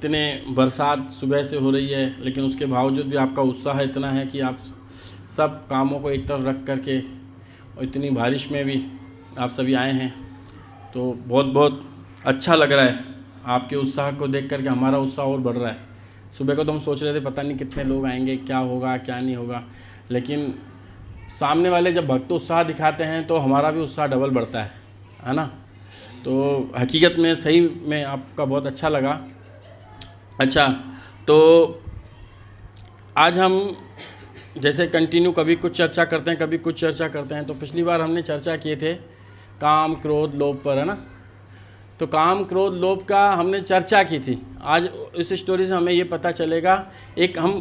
इतने बरसात सुबह से हो रही है, लेकिन उसके बावजूद भी आपका उत्साह इतना है कि आप सब कामों को एक तरफ रख करके और इतनी बारिश में भी आप सभी आए हैं, तो बहुत बहुत अच्छा लग रहा है। आपके उत्साह को देख करके हमारा उत्साह और बढ़ रहा है। सुबह को तो हम सोच रहे थे पता नहीं कितने लोग आएंगे, क्या होगा क्या नहीं होगा, लेकिन सामने वाले जब भक्त उत्साह दिखाते हैं तो हमारा भी उत्साह डबल बढ़ता है ना। तो हकीकत में सही में आपका बहुत अच्छा लगा। अच्छा, तो आज हम जैसे कंटिन्यू कभी कुछ चर्चा करते हैं, कभी कुछ चर्चा करते हैं। तो पिछली बार हमने चर्चा किए थे काम क्रोध लोभ पर, है ना। तो काम क्रोध लोभ का हमने चर्चा की थी। आज इस स्टोरी से हमें ये पता चलेगा, एक हम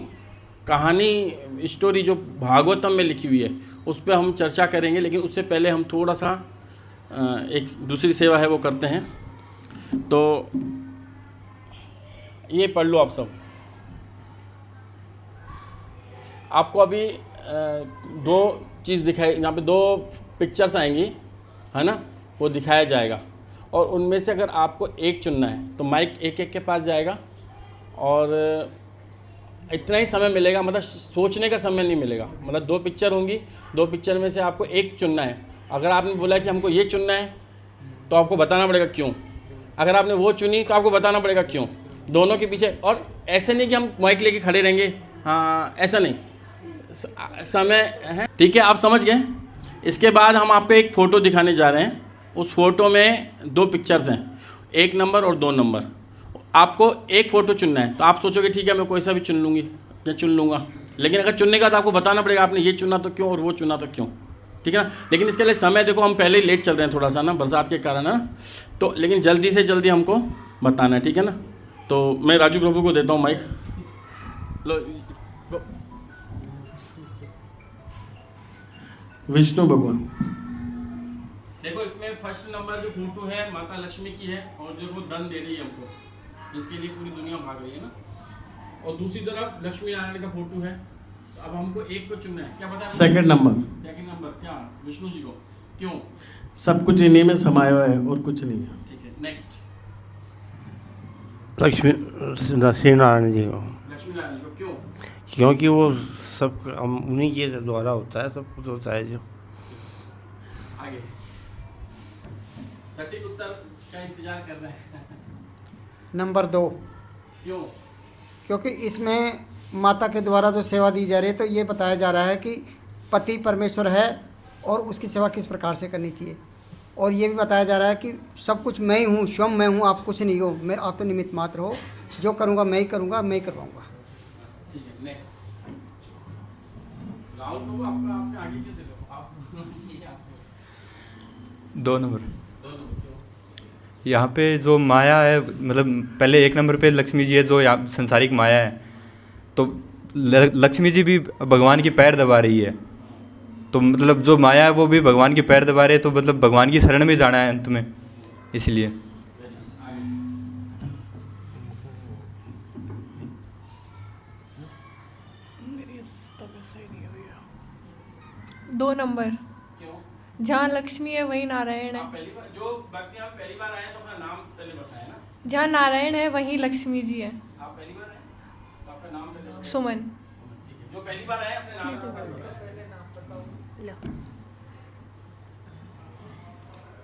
कहानी स्टोरी जो भागवतम में लिखी हुई है उस पर हम चर्चा करेंगे, लेकिन उससे पहले हम थोड़ा सा एक दूसरी सेवा है वो करते हैं। तो ये पढ़ लो आप सब। आपको अभी दो चीज़ दिखाई, यहाँ पे दो पिक्चर्स आएंगी, है ना, वो दिखाया जाएगा। और उनमें से अगर आपको एक चुनना है तो माइक एक एक के पास जाएगा और इतना ही समय मिलेगा, मतलब सोचने का समय नहीं मिलेगा। मतलब दो पिक्चर होंगी, दो पिक्चर में से आपको एक चुनना है। अगर आपने बोला कि हमको ये चुनना है तो आपको बताना पड़ेगा क्यों। अगर आपने वो चुनी तो आपको बताना पड़ेगा क्यों। दोनों के पीछे, और ऐसे नहीं कि हम माइक लेके खड़े रहेंगे, हाँ ऐसा नहीं, समय है, ठीक है, आप समझ गए। इसके बाद हम आपको एक फ़ोटो दिखाने जा रहे हैं। उस फोटो में दो पिक्चर्स हैं, 1 नंबर और 2 नंबर। आपको एक फ़ोटो चुनना है। तो आप सोचोगे ठीक है मैं कोई सा भी चुन लूँगी या चुन लूँगा, लेकिन अगर चुनने का तो आपको बताना पड़ेगा आपने ये चुना तो क्यों और वो चुना तो क्यों, ठीक है ना। लेकिन इसके लिए समय देखो, हम पहले ही लेट चल रहे हैं थोड़ा सा ना, बरसात के कारण है ना। तो लेकिन जल्दी से जल्दी हमको बताना है, ठीक है ना। तो मैं राजू प्रभु को देता हूँ माइक। लो, विष्णु भगवान। देखो इसमें फर्स्ट नंबर जो फोटो है माता लक्ष्मी की है, और जो वो धन दे रही है हमको, जिसके लिए पूरी दुनिया भाग रही है ना। और दूसरी तरफ लक्ष्मी नारायण का फोटो है। तो अब हमको एक को चुनना है, क्या पता है? सेकंड नंबर क्या? विष्णु जी को। क्यों? सब कुछ इन्हीं में समाया हुआ है और कुछ नहीं है, ठीक है। नेक्स्ट, लक्ष्मी नारायण जी को। लक्ष्मी नारायण को क्यों? क्योंकि वो सब उन्हीं के द्वारा होता है, सब कुछ होता है जो। आगे सटीक उत्तर का इंतजार कर रहे हैं। नंबर 2। क्यों? क्योंकि इसमें माता के द्वारा जो सेवा दी जा रही है, तो ये बताया जा रहा है कि पति परमेश्वर है और उसकी सेवा किस प्रकार से करनी चाहिए। और ये भी बताया जा रहा है कि सब कुछ मैं ही हूँ, स्वयं मैं हूँ, आप कुछ नहीं हो, मैं आप तो निमित्त मात्र हो, जो करूँगा मैं ही करूँगा, मैं ही करवाऊँगा। ठीक है, नेक्स्ट। राहुल को आपका आपने आगे से दे दो आप। 2 नंबर। यहाँ पे जो माया है, मतलब पहले 1 नंबर पे लक्ष्मी जी है जो यहाँ संसारिक माया है। तो लक्ष्मी जी भी भगवान की पैर दबा रही है, तो मतलब जो माया है वो भी भगवान की पैर दबा रहे हैं। तो मतलब भगवान की शरण में जाना है अंत में, इसलिए। दो नंबर। जहाँ लक्ष्मी है वहीं नारायण है। पहली बार जो व्यक्ति आप पहली बार आए तो अपना नाम पहले बताएं ना। जहाँ नारायण है वहीं लक्ष्मी जी है। आप पहली बार आए तो आपका नाम पहले बताएं। सुमन। ठीक है, जो पहली बार आए अपने नाम बताओ।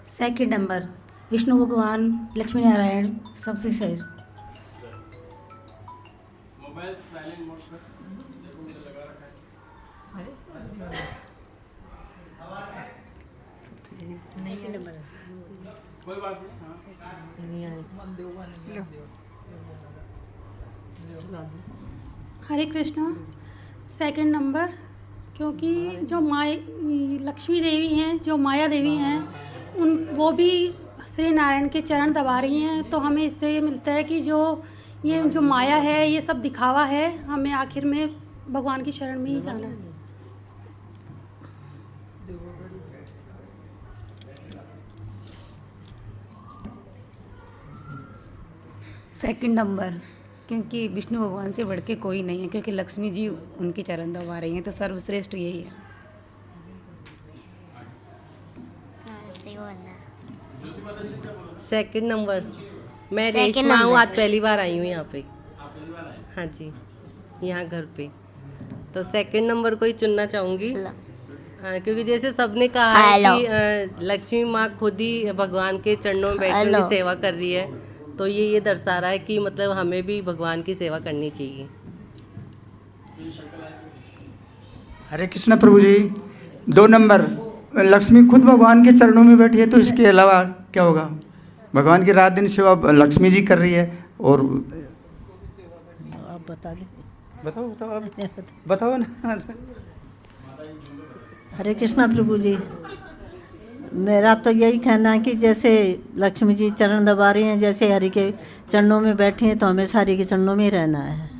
सेकंड नंबर विष्णु भगवान, लक्ष्मी नारायण, सबसे सही। मोबाइल साइलेंट मोड पर देखो, मुझे लगा रखा है। सेकंड नंबर कोई बात नहीं, हाँ। हरे कृष्णा। सेकंड नंबर, क्योंकि जो लक्ष्मी देवी हैं, जो माया देवी हैं, वो भी श्री नारायण के चरण दबा रही हैं। तो हमें इससे ये मिलता है कि ये जो माया है ये सब दिखावा है, हमें आखिर में भगवान की शरण में ही जाना है। सेकंड नंबर, क्योंकि विष्णु भगवान से बढ़ के कोई नहीं है, क्योंकि लक्ष्मी जी उनके चरण दबा रही हैं, तो सर्वश्रेष्ठ यही है। सेकंड नंबर, मैं Second रेशमा हूँ, number। आज पहली बार आई हूँ यहाँ पे। हाँ जी, यहाँ घर पे। तो सेकंड नंबर को ही चुनना चाहूँगी। हाँ, क्योंकि जैसे सबने कहा है कि लक्ष्मी माँ खुद ही भगवान के चरणों में बैठ कर हेलो। उनकी सेवा कर रही है, तो ये दर्शा रहा है कि मतलब हमें भी भगवान की सेवा करनी चाहिए। हरे कृष्णा प्रभु जी। 2 नंबर, लक्ष्मी खुद भगवान के चरणों में बैठी है, तो इसके अलावा क्या होगा? भगवान की रात दिन सेवा लक्ष्मी जी कर रही है। और आप बता दें। बताओ बताओ आप बताओ ना। हरे कृष्णा प्रभु जी। मेरा तो यही कहना है कि जैसे लक्ष्मी जी चरण दबा रही हैं, जैसे हरि के चरणों में बैठी हैं, तो हमेशा हरि के चरणों में ही रहना है।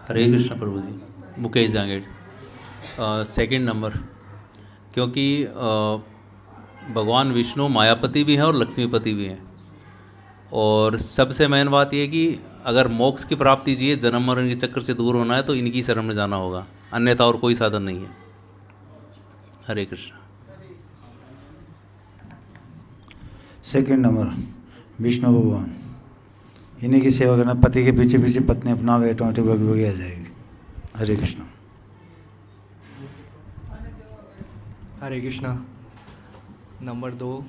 हरे कृष्ण प्रभु जी। मुकेश जांगेड़। सेकंड नंबर, क्योंकि भगवान विष्णु मायापति भी हैं और लक्ष्मीपति भी हैं, और सबसे मेन बात यह कि अगर मोक्ष की प्राप्ति चाहिए, जन्म मरण के चक्कर से दूर होना है, तो इनकी शरण में जाना होगा, अन्यथा और कोई साधन नहीं है। हरे कृष्ण। सेकंड नंबर, विष्णु भगवान, इन्हीं की सेवा करना। पति के पीछे पीछे पत्नी अपना वे ऑटोमेटिक बगी आ जाएगी। हरे कृष्ण। हरे कृष्णा। नंबर 2,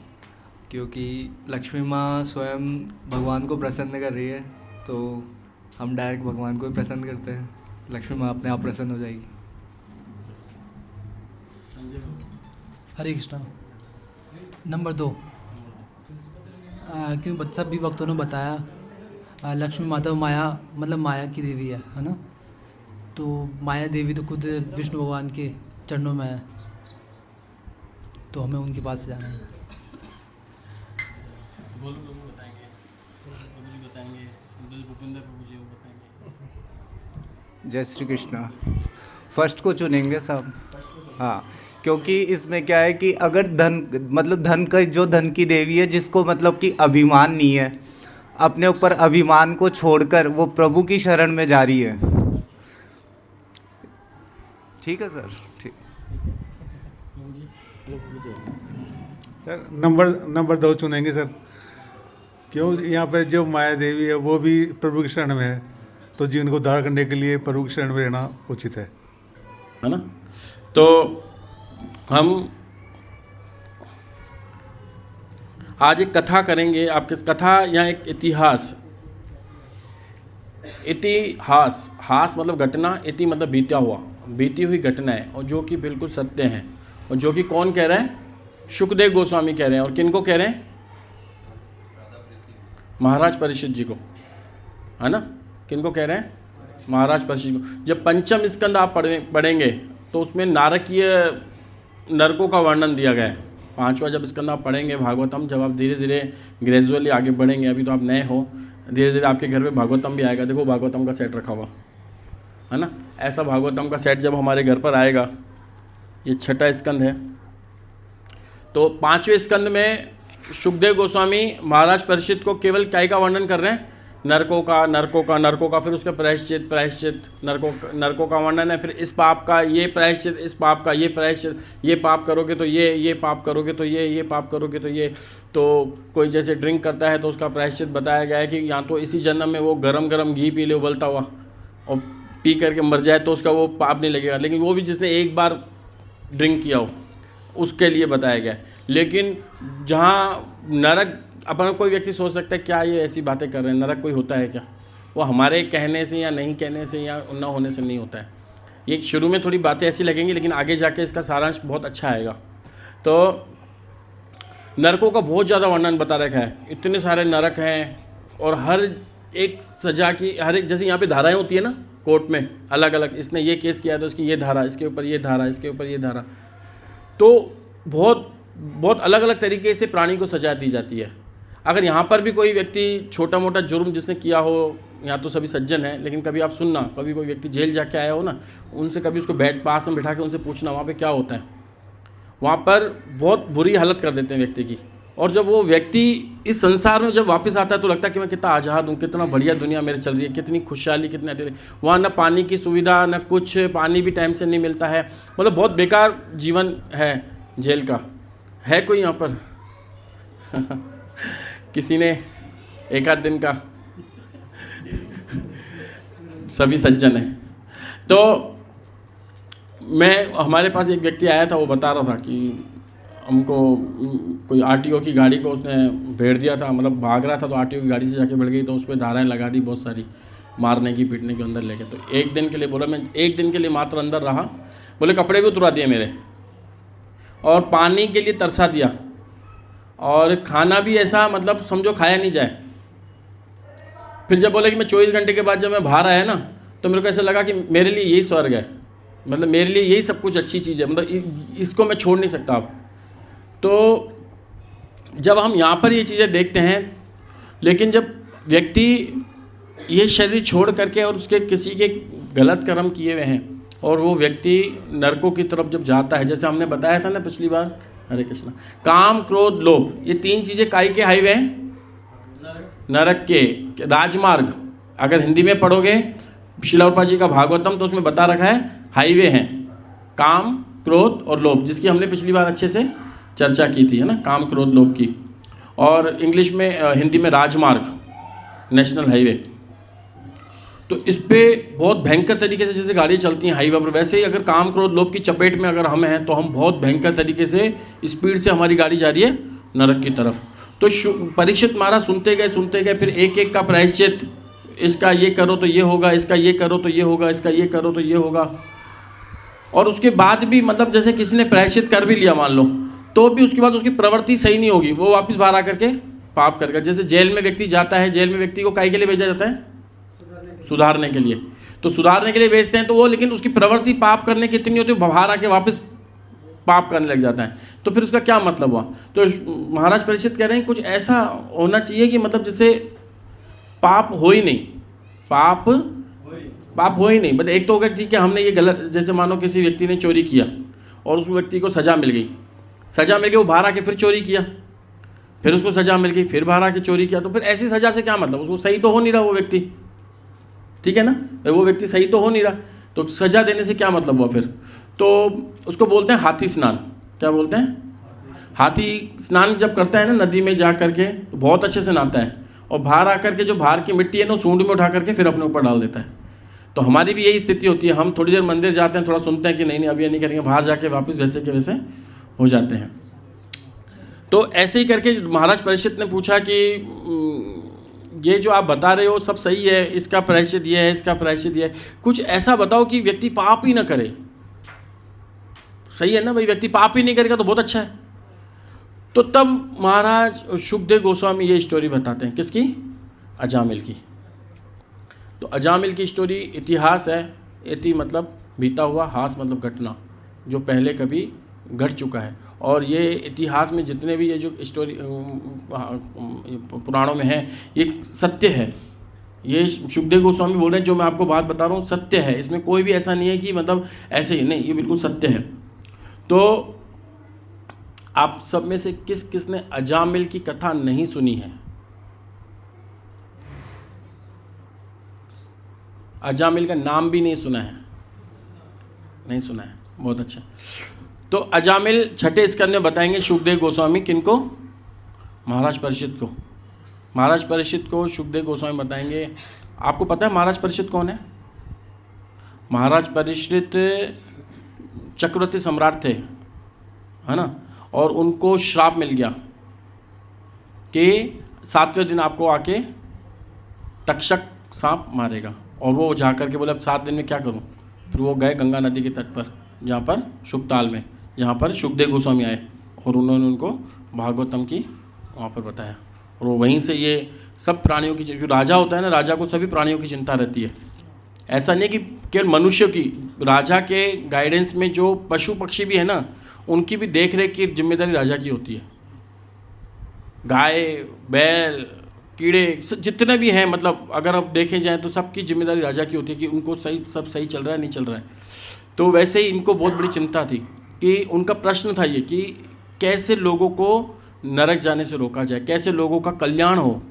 क्योंकि लक्ष्मी माँ स्वयं भगवान को प्रसन्न कर रही है, तो हम डायरेक्ट भगवान को ही प्रसन्न करते हैं, लक्ष्मी माँ अपने आप प्रसन्न हो जाएगी। हरे कृष्णा। नंबर 2, क्योंकि सभी भक्तों ने बताया लक्ष्मी माता माया मतलब माया की देवी है ना, तो माया देवी तो खुद विष्णु भगवान के चरणों में है, तो हमें उनके पास जाना है। जय श्री कृष्णा। फर्स्ट को चुनेंगे सब। हाँ, क्योंकि इसमें क्या है कि अगर धन मतलब धन का जो धन की देवी है, जिसको मतलब कि अभिमान नहीं है, अपने ऊपर अभिमान को छोड़कर वो प्रभु की शरण में जा रही है। ठीक है सर, ठीक। सर नंबर 2 चुनेंगे सर, क्यों यहाँ पे जो माया देवी है वो भी प्रभु की शरण में है, तो जीवन को उद्धार करने के लिए प्रभु की शरण में रहना उचित है ना। तो हम आज एक कथा करेंगे। आपके कथा यहाँ एक इतिहास हास मतलब घटना, इति मतलब बीती हुई घटना है, और जो कि बिल्कुल सत्य है, और जो कि कौन कह रहे हैं? शुकदेव गोस्वामी कह रहे हैं। और किनको कह रहे हैं? महाराज परीक्षित जी को, है ना। किनको कह रहे हैं? महाराज परीक्षित को। जब पंचम स्कंद आप पढ़ेंगे तो उसमें नारकीय नरकों का वर्णन दिया गया है। 5वां जब स्कंद आप पढ़ेंगे भागवतम, जब आप धीरे धीरे ग्रेजुअली आगे बढ़ेंगे, अभी तो आप नए हो, धीरे धीरे आपके घर पे भागवतम भी आएगा। देखो भागवतम का सेट रखा हुआ है ना, ऐसा भागवतम का सेट जब हमारे घर पर आएगा, ये 6वां स्कंद है। तो 5वें स्कंद में शुकदेव गोस्वामी महाराज परीक्षित को केवल क्या का वर्णन कर रहे हैं? नरकों का, फिर उसका प्रायश्चित, नरकों का वर्णन है। फिर इस पाप का ये प्रायश्चित, इस पाप का ये प्रायश्चित, ये पाप करोगे तो ये पाप करोगे तो ये पाप करोगे तो ये। तो कोई जैसे ड्रिंक करता है तो उसका प्रायश्चित बताया गया है कि या तो इसी जन्म में वो गरम घी पी ले उबलता हुआ, और पी करके मर जाए तो उसका वो पाप नहीं लगेगा, लेकिन वो भी जिसने एक बार ड्रिंक किया हो उसके लिए बताया गया है। लेकिन जहाँ नरक, अपन कोई व्यक्ति सोच सकता है क्या ये ऐसी बातें कर रहे हैं, नरक कोई होता है क्या? वो हमारे कहने से या नहीं कहने से या ना होने से नहीं होता है। ये शुरू में थोड़ी बातें ऐसी लगेंगी, लेकिन आगे जाके इसका सारांश बहुत अच्छा आएगा। तो नरकों का बहुत ज़्यादा वर्णन बता रखा है, इतने सारे नरक हैं, और हर एक सजा की, हर एक, जैसे यहाँ पे धाराएँ होती है ना कोर्ट में, अलग अलग, इसने ये केस किया तो उसकी ये धारा, इसके ऊपर ये धारा, इसके ऊपर ये धारा। तो बहुत अलग अलग तरीके से प्राणी को सजा दी जाती है। अगर यहाँ पर भी कोई व्यक्ति छोटा मोटा जुर्म जिसने किया हो, यहाँ तो सभी सज्जन हैं, लेकिन कभी आप सुनना, कभी कोई व्यक्ति जेल जाके आया हो ना, उनसे कभी उसको पास में बिठा के उनसे पूछना वहाँ पे क्या होता है। वहाँ पर बहुत बुरी हालत कर देते हैं व्यक्ति की, और जब वो व्यक्ति इस संसार में जब वापस आता है तो लगता है कि मैं कितना आज़ाद हूँ, कितना बढ़िया दुनिया मेरी चल रही है, कितनी खुशहाली, कितने अकेले। वहाँ ना पानी की सुविधा, ना कुछ, पानी भी टाइम से नहीं मिलता है, मतलब बहुत बेकार जीवन है जेल का। है कोई यहाँ पर किसी ने एक आध दिन का? सभी सज्जन है। तो हमारे पास एक व्यक्ति आया था, वो बता रहा था कि हमको कोई आरटीओ की गाड़ी को उसने भेड़ दिया था, मतलब भाग रहा था तो आरटीओ की गाड़ी से जाके बढ़ गई, तो उस पर धाराएँ लगा दी बहुत सारी, मारने की, पीटने के, अंदर लेके। तो एक दिन के लिए बोला, मैं एक दिन के लिए मात्र अंदर रहा, बोले कपड़े भी उतरा दिए मेरे, और पानी के लिए तरसा दिया, और खाना भी ऐसा मतलब समझो खाया नहीं जाए। फिर जब बोले कि मैं 24 घंटे के बाद जब मैं बाहर आया ना, तो मेरे को ऐसा लगा कि मेरे लिए यही स्वर्ग है, मतलब मेरे लिए यही सब कुछ अच्छी चीज़ है, मतलब इसको मैं छोड़ नहीं सकता अब। तो जब हम यहाँ पर ये चीज़ें देखते हैं, लेकिन जब व्यक्ति ये शरीर छोड़ करके और उसके किसी के गलत कर्म किए हुए हैं और वो व्यक्ति नरकों की तरफ जब जाता है, जैसे हमने बताया था ना पिछली बार, हरे कृष्णा, काम, क्रोध, लोभ, ये 3 चीज़ें काई के हाईवे हैं? नरक के राजमार्ग। अगर हिंदी में पढ़ोगे श्रील प्रभुपाद जी का भागवतम, तो उसमें बता रखा है हाईवे हैं, काम, क्रोध और लोभ, जिसकी हमने पिछली बार अच्छे से चर्चा की थी, है ना, काम, क्रोध, लोभ की। और इंग्लिश में, हिंदी में राजमार्ग, नेशनल हाईवे। तो इस पे बहुत भयंकर तरीके से जैसे गाड़ी चलती हैं हाईवे पर, वैसे ही अगर काम, क्रोध, लोभ की चपेट में अगर हम हैं तो हम बहुत भयंकर तरीके से स्पीड से हमारी गाड़ी जा रही है नरक की तरफ। तो परीक्षित महाराज सुनते गए, फिर एक एक का प्रायश्चित, इसका ये करो तो ये होगा, इसका ये करो तो ये होगा, इसका ये करो तो ये होगा। और उसके बाद भी मतलब जैसे किसी ने प्रायश्चित कर भी लिया मान लो, तो भी उसके बाद उसकी प्रवृत्ति सही नहीं होगी, वो वापस बाहर आकर के पाप करेगा। जैसे जेल में व्यक्ति जाता है, जेल में व्यक्ति को काहे के लिए भेजा जाता है? सुधारने के लिए। तो सुधारने के लिए भेजते हैं तो वो, लेकिन उसकी प्रवृत्ति पाप करने की इतनी होती है, बाहर आके वापस पाप करने लग जाता है। तो फिर उसका क्या मतलब हुआ? तो महाराज परीक्षित कह रहे हैं कुछ ऐसा होना चाहिए कि मतलब जैसे पाप हो ही नहीं, पाप हो ही नहीं। मतलब एक तो होगा ठीक है, हमने ये गलत, जैसे मानो किसी व्यक्ति ने चोरी किया और उस व्यक्ति को सज़ा मिल गई, वो बाहर आके फिर चोरी किया, फिर उसको सज़ा मिल गई, फिर बाहर आके चोरी किया, तो फिर ऐसी सज़ा से क्या मतलब? उसको सही तो हो नहीं रहा वो व्यक्ति, ठीक है ना, वो व्यक्ति सही तो हो नहीं रहा, तो सज़ा देने से क्या मतलब हुआ फिर? तो उसको बोलते हैं हाथी स्नान। क्या बोलते हैं? हाथी स्नान जब करता है ना नदी में जा करके, तो बहुत अच्छे से नहाता है, और बाहर आकर के जो बाहर की मिट्टी है ना सूंड में उठा करके फिर अपने ऊपर डाल देता है। तो हमारी भी यही स्थिति होती है, हम थोड़ी देर मंदिर जाते हैं, थोड़ा सुनते हैं कि नहीं अभी नहीं करेंगे, बाहर जाके वापस वैसे के वैसे हो जाते हैं। तो ऐसे ही करके महाराज परीक्षित ने पूछा कि ये जो आप बता रहे हो सब सही है, इसका प्रायश्चित ये है, इसका प्रायश्चित ये है, कुछ ऐसा बताओ कि व्यक्ति पाप ही ना करे। सही है ना भाई, व्यक्ति पाप ही नहीं करेगा तो बहुत अच्छा है। तो तब महाराज शुकदेव गोस्वामी ये स्टोरी बताते हैं, किसकी? अजामिल की। तो अजामिल की स्टोरी इतिहास है, इति मतलब बीता हुआ, हास मतलब घटना, जो पहले कभी घट चुका है। और ये इतिहास में जितने भी ये जो स्टोरी पुराणों में है ये सत्य है। ये शुकदेव गोस्वामी बोल रहे हैं जो मैं आपको बात बता रहा हूँ सत्य है, इसमें कोई भी ऐसा नहीं है कि मतलब ऐसे ही, नहीं, ये बिल्कुल सत्य है। तो आप सब में से किस किस ने अजामिल की कथा नहीं सुनी है? अजामिल का नाम भी नहीं सुना है? नहीं सुना है, बहुत अच्छा। तो अजामिल छठे स्कंद में बताएंगे शुकदेव गोस्वामी किनको? महाराज परीक्षित को। महाराज परीक्षित को शुकदेव गोस्वामी बताएंगे। आपको पता है महाराज परीक्षित कौन है? महाराज परीक्षित चक्रवर्ती सम्राट थे, है ना, और उनको श्राप मिल गया कि 7वें दिन आपको आके तक्षक सांप मारेगा। और वो जा कर के बोले अब 7 दिन में क्या करूं? फिर वो गए गंगा नदी के तट पर, जहाँ पर शुकताल में, जहाँ पर शुकदेव गोस्वामी आए, और उन्होंने उनको भागवतम की वहाँ पर बताया। और वो वहीं से ये सब प्राणियों की, जो राजा होता है ना, राजा को सभी प्राणियों की चिंता रहती है। ऐसा नहीं कि केवल मनुष्य की, राजा के गाइडेंस में जो पशु पक्षी भी है ना, उनकी भी देख रेख की जिम्मेदारी राजा की होती है। गाय, बैल, कीड़े, जितने भी हैं, मतलब अगर अब देखें जाएँ तो सबकी जिम्मेदारी राजा की होती है कि उनको सब सही चल रहा है, नहीं चल रहा है। तो वैसे ही इनको बहुत बड़ी चिंता थी कि उनका प्रश्न था ये कि कैसे लोगों को नरक जाने से रोका जाए, कैसे लोगों का कल्याण हो।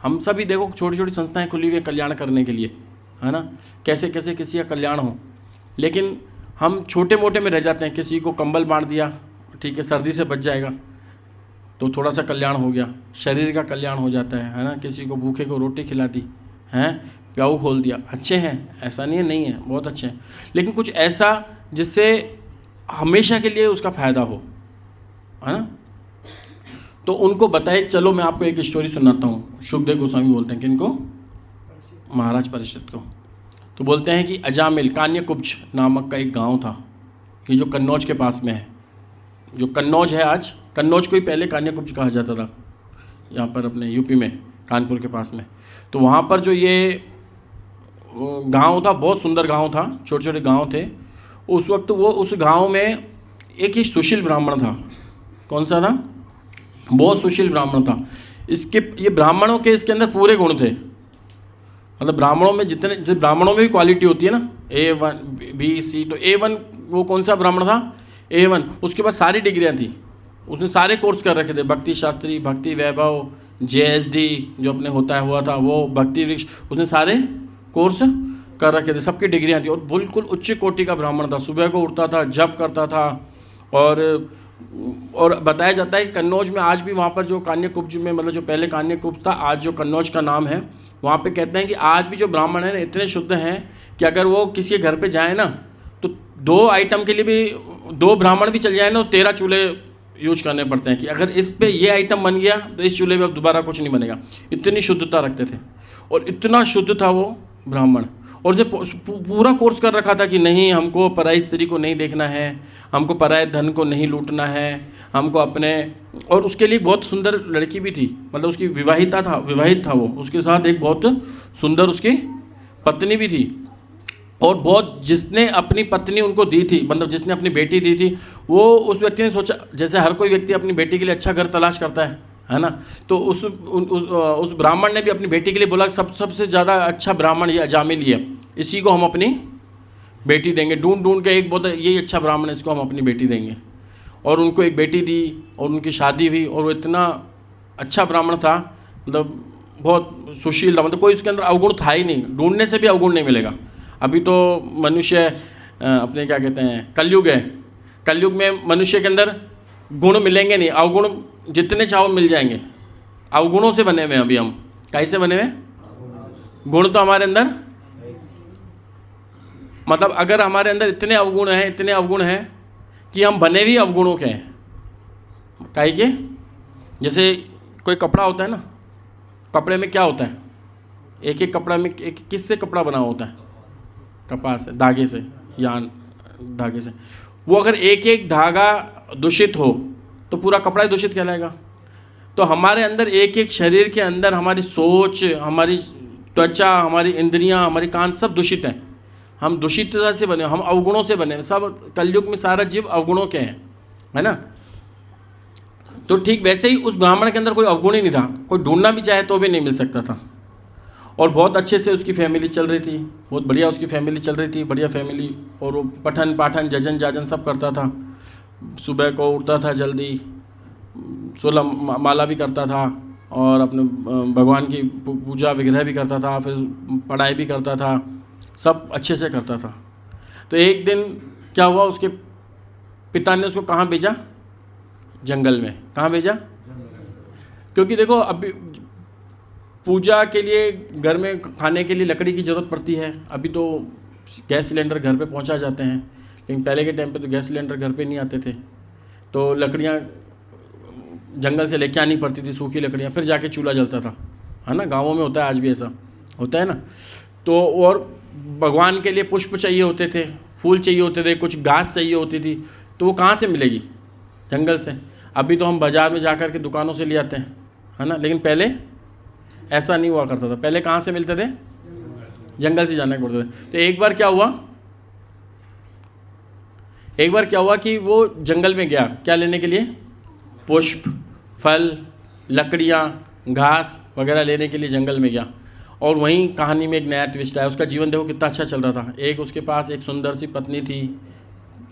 हम सभी देखो छोटी छोटी संस्थाएं खुली हुई हैं कल्याण करने के लिए, है ना, कैसे कैसे किसी का कल्याण हो, लेकिन हम छोटे मोटे में रह जाते हैं। किसी को कंबल बांट दिया, ठीक है, सर्दी से बच जाएगा तो थोड़ा सा कल्याण हो गया, शरीर का कल्याण हो जाता है ना। किसी को भूखे को रोटी खिला दी, हैं, प्याऊ खोल दिया, अच्छे हैं, ऐसा नहीं है, नहीं है, बहुत अच्छे हैं, लेकिन कुछ ऐसा जिससे हमेशा के लिए उसका फ़ायदा हो, है ना। तो उनको बताए। चलो मैं आपको एक स्टोरी सुनाता हूँ। शुकदेव गोस्वामी बोलते हैं किनको, महाराज परीक्षित को। तो बोलते हैं कि अजामिल कान्यकुब्ज नामक का एक गांव था, ये जो कन्नौज के पास में है। जो कन्नौज है आज, कन्नौज को ही पहले कान्यकुब्ज कहा जाता था, यहाँ पर अपने यूपी में कानपुर के पास में। तो वहाँ पर जो ये गांव था, बहुत सुंदर गांव था, छोटे छोटे गांव थे उस वक्त। वो उस गांव में एक ही सुशील ब्राह्मण था। कौन सा था? बहुत सुशील ब्राह्मण था। इसके ये ब्राह्मणों के इसके अंदर पूरे गुण थे। मतलब ब्राह्मणों में जितने ब्राह्मणों में भी क्वालिटी होती है ना, A1 B C, तो A1 वो कौन सा ब्राह्मण था? A1। उसके बाद सारी डिग्रियाँ थी, उसने सारे कोर्स कर रखे थे, भक्ति शास्त्री, भक्ति वैभव, JSD जो अपने होता है हुआ था वो, भक्ति वृक्ष, उसने सारे कोर्स कर रखे थे, सबकी डिग्रियाँ थी। और बिल्कुल उच्च कोटि का ब्राह्मण था। सुबह को उठता था, जप करता था। और बताया जाता है कि कन्नौज में आज भी, वहाँ पर जो कान्यकुब्ज में, मतलब जो पहले कान्यकुब्ज था, आज जो कन्नौज का नाम है, वहाँ पे कहते हैं कि आज भी जो ब्राह्मण हैं ना इतने शुद्ध हैं कि अगर वो किसी के घर पे जाए ना तो 2 आइटम के लिए भी 2 ब्राह्मण भी चल जाए ना तो 13 चूल्हे यूज करने पड़ते हैं कि अगर इस पे ये आइटम बन गया तो इस चूल्हे पे अब दोबारा कुछ नहीं बनेगा। इतनी शुद्धता रखते थे और इतना शुद्ध था वो ब्राह्मण। और जो पूरा कोर्स कर रखा था कि नहीं, हमको पराई स्त्री को नहीं देखना है, हमको पराए धन को नहीं लूटना है, हमको अपने, और उसके लिए बहुत सुंदर लड़की भी थी, मतलब उसकी विवाहित था वो, उसके साथ एक बहुत सुंदर उसकी पत्नी भी थी। और बहुत, जिसने अपनी पत्नी उनको दी थी, मतलब जिसने अपनी बेटी दी थी, वो उस व्यक्ति ने सोचा, जैसे हर कोई व्यक्ति अपनी बेटी के लिए अच्छा घर तलाश करता है ना, तो उस ब्राह्मण ने भी अपनी बेटी के लिए बोला सबसे ज़्यादा अच्छा ब्राह्मण ये अजामिल ही है, इसी को हम अपनी बेटी देंगे। ढूंढ के एक बहुत यही अच्छा ब्राह्मण है, इसको हम अपनी बेटी देंगे। और उनको एक बेटी दी और उनकी शादी हुई। और वो इतना अच्छा ब्राह्मण था, मतलब बहुत सुशील था, मतलब कोई उसके अंदर अवगुण था ही नहीं, ढूंढने से भी अवगुण नहीं मिलेगा। अभी तो मनुष्य अपने क्या कहते हैं, कलयुग है, कलयुग में मनुष्य के अंदर गुण मिलेंगे नहीं, अवगुण जितने चाहो मिल जाएंगे। अवगुणों से बने हुए हैं अभी हम। कैसे बने हुए? गुण तो हमारे अंदर, मतलब अगर हमारे अंदर इतने अवगुण हैं कि हम बने भी अवगुणों के हैं। काहे के? जैसे कोई कपड़ा होता है ना, कपड़े में क्या होता है, एक एक कपड़ा में एक किससे कपड़ा बना होता है? कपास से, धागे से, या धागे से। वो अगर एक एक धागा दूषित हो तो पूरा कपड़ा ही दूषित कहलाएगा। तो हमारे अंदर एक एक शरीर के अंदर हमारी सोच, हमारी त्वचा, हमारी इंद्रियां, हमारी कान सब दूषित हैं। हम दूषितता से बने, हम अवगुणों से बने। सब कलयुग में सारा जीव अवगुणों के हैं, है ना। तो ठीक वैसे ही उस ब्राह्मण के अंदर कोई अवगुण ही नहीं था, कोई ढूंढना भी चाहे तो भी नहीं मिल सकता था। और बहुत अच्छे से उसकी फैमिली चल रही थी, बहुत बढ़िया उसकी फैमिली चल रही थी, बढ़िया फैमिली। और वो पठन पाठन जजन जाजन सब करता था। सुबह को उठता था जल्दी, 16 माला भी करता था और अपने भगवान की पूजा विग्रह भी करता था, फिर पढ़ाई भी करता था, सब अच्छे से करता था। तो एक दिन क्या हुआ, उसके पिता ने उसको कहाँ भेजा? जंगल में। कहाँ भेजा? क्योंकि देखो अभी पूजा के लिए घर में खाने के लिए लकड़ी की ज़रूरत पड़ती है। अभी तो गैस सिलेंडर घर पे पहुंचा जाते हैं, लेकिन पहले के टाइम पे तो गैस सिलेंडर घर पे नहीं आते थे। तो लकड़ियाँ जंगल से लेके आनी पड़ती थी, सूखी लकड़ियाँ, फिर जाके चूल्हा जलता था, है ना। गाँवों में होता है, आज भी ऐसा होता है ना। तो और भगवान के लिए पुष्प चाहिए होते थे, फूल चाहिए होते थे, कुछ घास चाहिए होती थी, तो वो कहाँ से मिलेगी? जंगल से। अभी तो हम बाज़ार में जा कर के दुकानों से ले आते हैं, है ना। लेकिन पहले ऐसा नहीं हुआ करता था। पहले कहाँ से मिलते थे? जंगल से जाना पड़ता था। तो एक बार क्या हुआ कि वो जंगल में गया, क्या लेने के लिए? पुष्प, फल, लकड़ियाँ, घास वगैरह लेने के लिए जंगल में गया। और वहीं कहानी में एक नया ट्विस्ट आया। उसका जीवन देखो कितना अच्छा चल रहा था। एक उसके पास एक सुंदर सी पत्नी थी,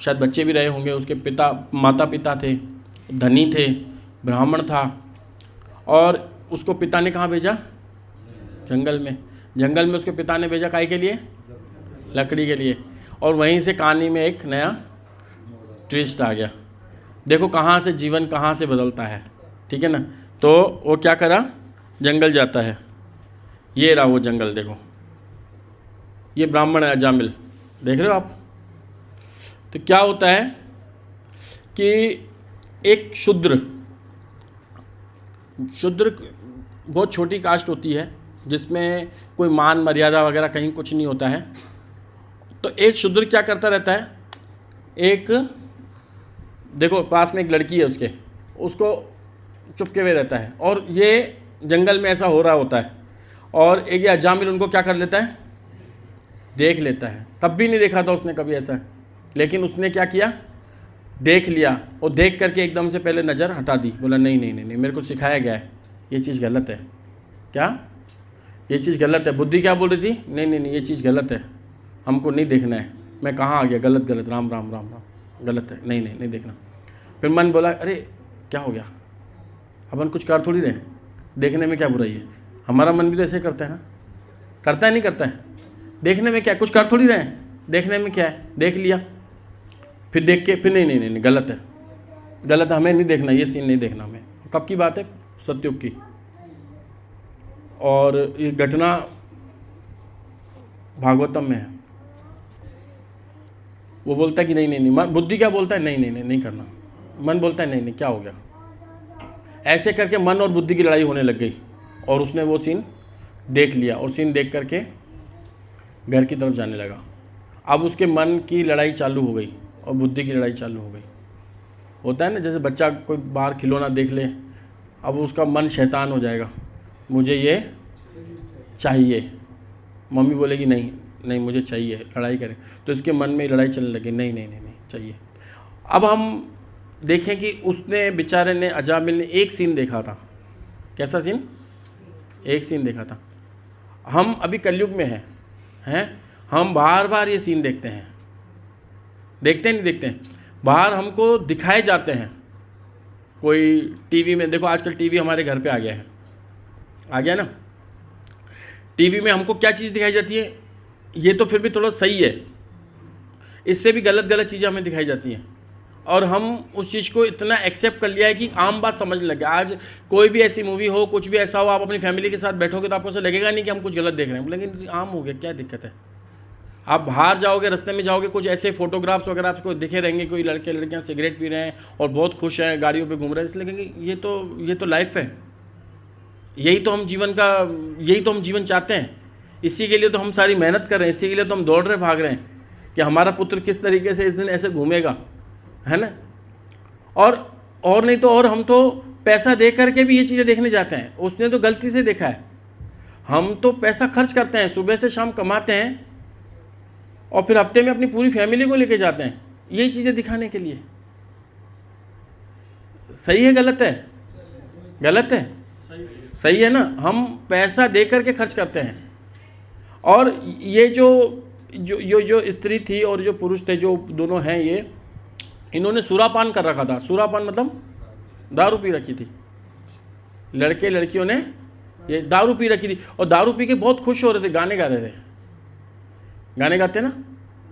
शायद बच्चे भी रहे होंगे। उसके माता पिता थे, धनी थे, ब्राह्मण था और उसको पिता ने कहाँ भेजा? जंगल में। जंगल में उसके पिता ने भेजा काहे के लिए? लकड़ी के लिए। और वहीं से कहानी में एक नया ट्विस्ट आ गया। देखो कहाँ से जीवन कहाँ से बदलता है, ठीक है ना। तो वो क्या करा? जंगल जाता है। ये रहा वो जंगल, देखो ये ब्राह्मण है अजामिल, देख रहे हो आप। तो क्या होता है कि एक शूद्र बहुत छोटी कास्ट होती है जिसमें कोई मान मर्यादा वगैरह कहीं कुछ नहीं होता है। तो एक शूद्र क्या करता रहता है, एक देखो पास में एक लड़की है उसके, उसको चुपके हुए रहता है और ये जंगल में ऐसा हो रहा होता है और एक ये अजामिल उनको क्या कर लेता है? देख लेता है। तब भी नहीं देखा था उसने कभी ऐसा, लेकिन उसने क्या किया? देख लिया और देख करके एकदम से पहले नज़र हटा दी। बोला नहीं नहीं नहीं नहीं, मेरे को सिखाया गया है ये चीज़ गलत है। क्या? ये चीज़ गलत है। बुद्धि क्या बोल रही थी? नहीं नहीं नहीं, ये चीज़ गलत है, हमको नहीं देखना है। मैं कहाँ आ गया? गलत गलत, राम राम राम राम, गलत है, नहीं नहीं नहीं देखना। फिर मन बोला अरे क्या हो गया, अपन कुछ कर थोड़ी रहे, देखने में क्या बुराई है। हमारा मन भी तो ऐसे करता है ना, करता है नहीं करता है? देखने में क्या, कुछ कर थोड़ी रहे, देखने में क्या है, देख लिया। फिर देख के फिर नहीं नहीं नहीं, नहीं गलत है, गलत है, हमें नहीं देखना, ये सीन नहीं देखना हमें। कब की बात है? सतयुग की। और ये घटना भागवतम में है। वो बोलता है कि नहीं नहीं नहीं, मन बुद्धि क्या बोलता है? नहीं नहीं नहीं नहीं करना। मन बोलता है नहीं नहीं, क्या हो गया? ऐसे करके मन और बुद्धि की लड़ाई होने लग गई और उसने वो सीन देख लिया और सीन देख करके घर की तरफ जाने लगा। अब उसके मन की लड़ाई चालू हो गई और बुद्धि की लड़ाई चालू हो गई। होता है ना, जैसे बच्चा कोई बाहर खिलौना देख ले, अब उसका मन शैतान हो जाएगा, मुझे ये चाहिए। मम्मी बोलेगी नहीं नहीं मुझे चाहिए, लड़ाई करें, तो इसके मन में लड़ाई चलने लगी, नहीं नहीं नहीं नहीं चाहिए। अब हम देखें कि उसने बेचारे ने, अजामिल ने एक सीन देखा था। कैसा सीन? एक सीन देखा था। हम अभी कलयुग में हैं, हम बार बार ये सीन देखते हैं, देखते हैं नहीं देखते हैं, बाहर हमको दिखाए जाते हैं। कोई टीवी में देखो, आजकल टीवी हमारे घर पे आ गया है, आ गया ना। टीवी में हमको क्या चीज़ दिखाई जाती है? ये तो फिर भी थोड़ा सही है, इससे भी गलत गलत चीज़ें हमें दिखाई जाती हैं और हम उस चीज़ को इतना एक्सेप्ट कर लिया है कि आम बात समझने लगे। आज कोई भी ऐसी मूवी हो, कुछ भी ऐसा हो, आप अपनी फैमिली के साथ बैठोगे तो आपको ऐसा लगेगा नहीं कि हम कुछ गलत देख रहे हैं, लेकिन आम हो गया, क्या दिक्कत है। आप बाहर जाओगे, रास्ते में जाओगे, कुछ ऐसे फोटोग्राफ्स वगैरह आपको दिखे रहेंगे, कोई लड़के लड़कियां सिगरेट पी रहे हैं और बहुत खुश हैं, गाड़ियों पे घूम रहे हैं, इसलिए लगेंगे ये तो लाइफ है, यही तो हम जीवन चाहते हैं, इसी के लिए तो हम सारी मेहनत कर रहे हैं, इसी के लिए तो हम दौड़ रहे भाग रहे हैं कि हमारा पुत्र किस तरीके से इस दिन ऐसे घूमेगा, है ना। और नहीं तो और हम तो पैसा दे करके भी ये चीज़ें देखने जाते हैं। उसने तो गलती से देखा है, हम तो पैसा खर्च करते हैं, सुबह से शाम कमाते हैं और फिर हफ्ते में अपनी पूरी फैमिली को लेके जाते हैं यही चीज़ें दिखाने के लिए। सही है गलत है? गलत है, सही है ना। हम पैसा दे करके खर्च करते हैं। और ये जो स्त्री थी और जो पुरुष थे, जो दोनों हैं, ये इन्होंने सुरापान कर रखा था। सुरापान मतलब दारू पी रखी थी, लड़के लड़कियों ने ये दारू पी रखी थी और दारू पी के बहुत खुश हो रहे थे, गाने गा रहे थे, गाने गाते ना,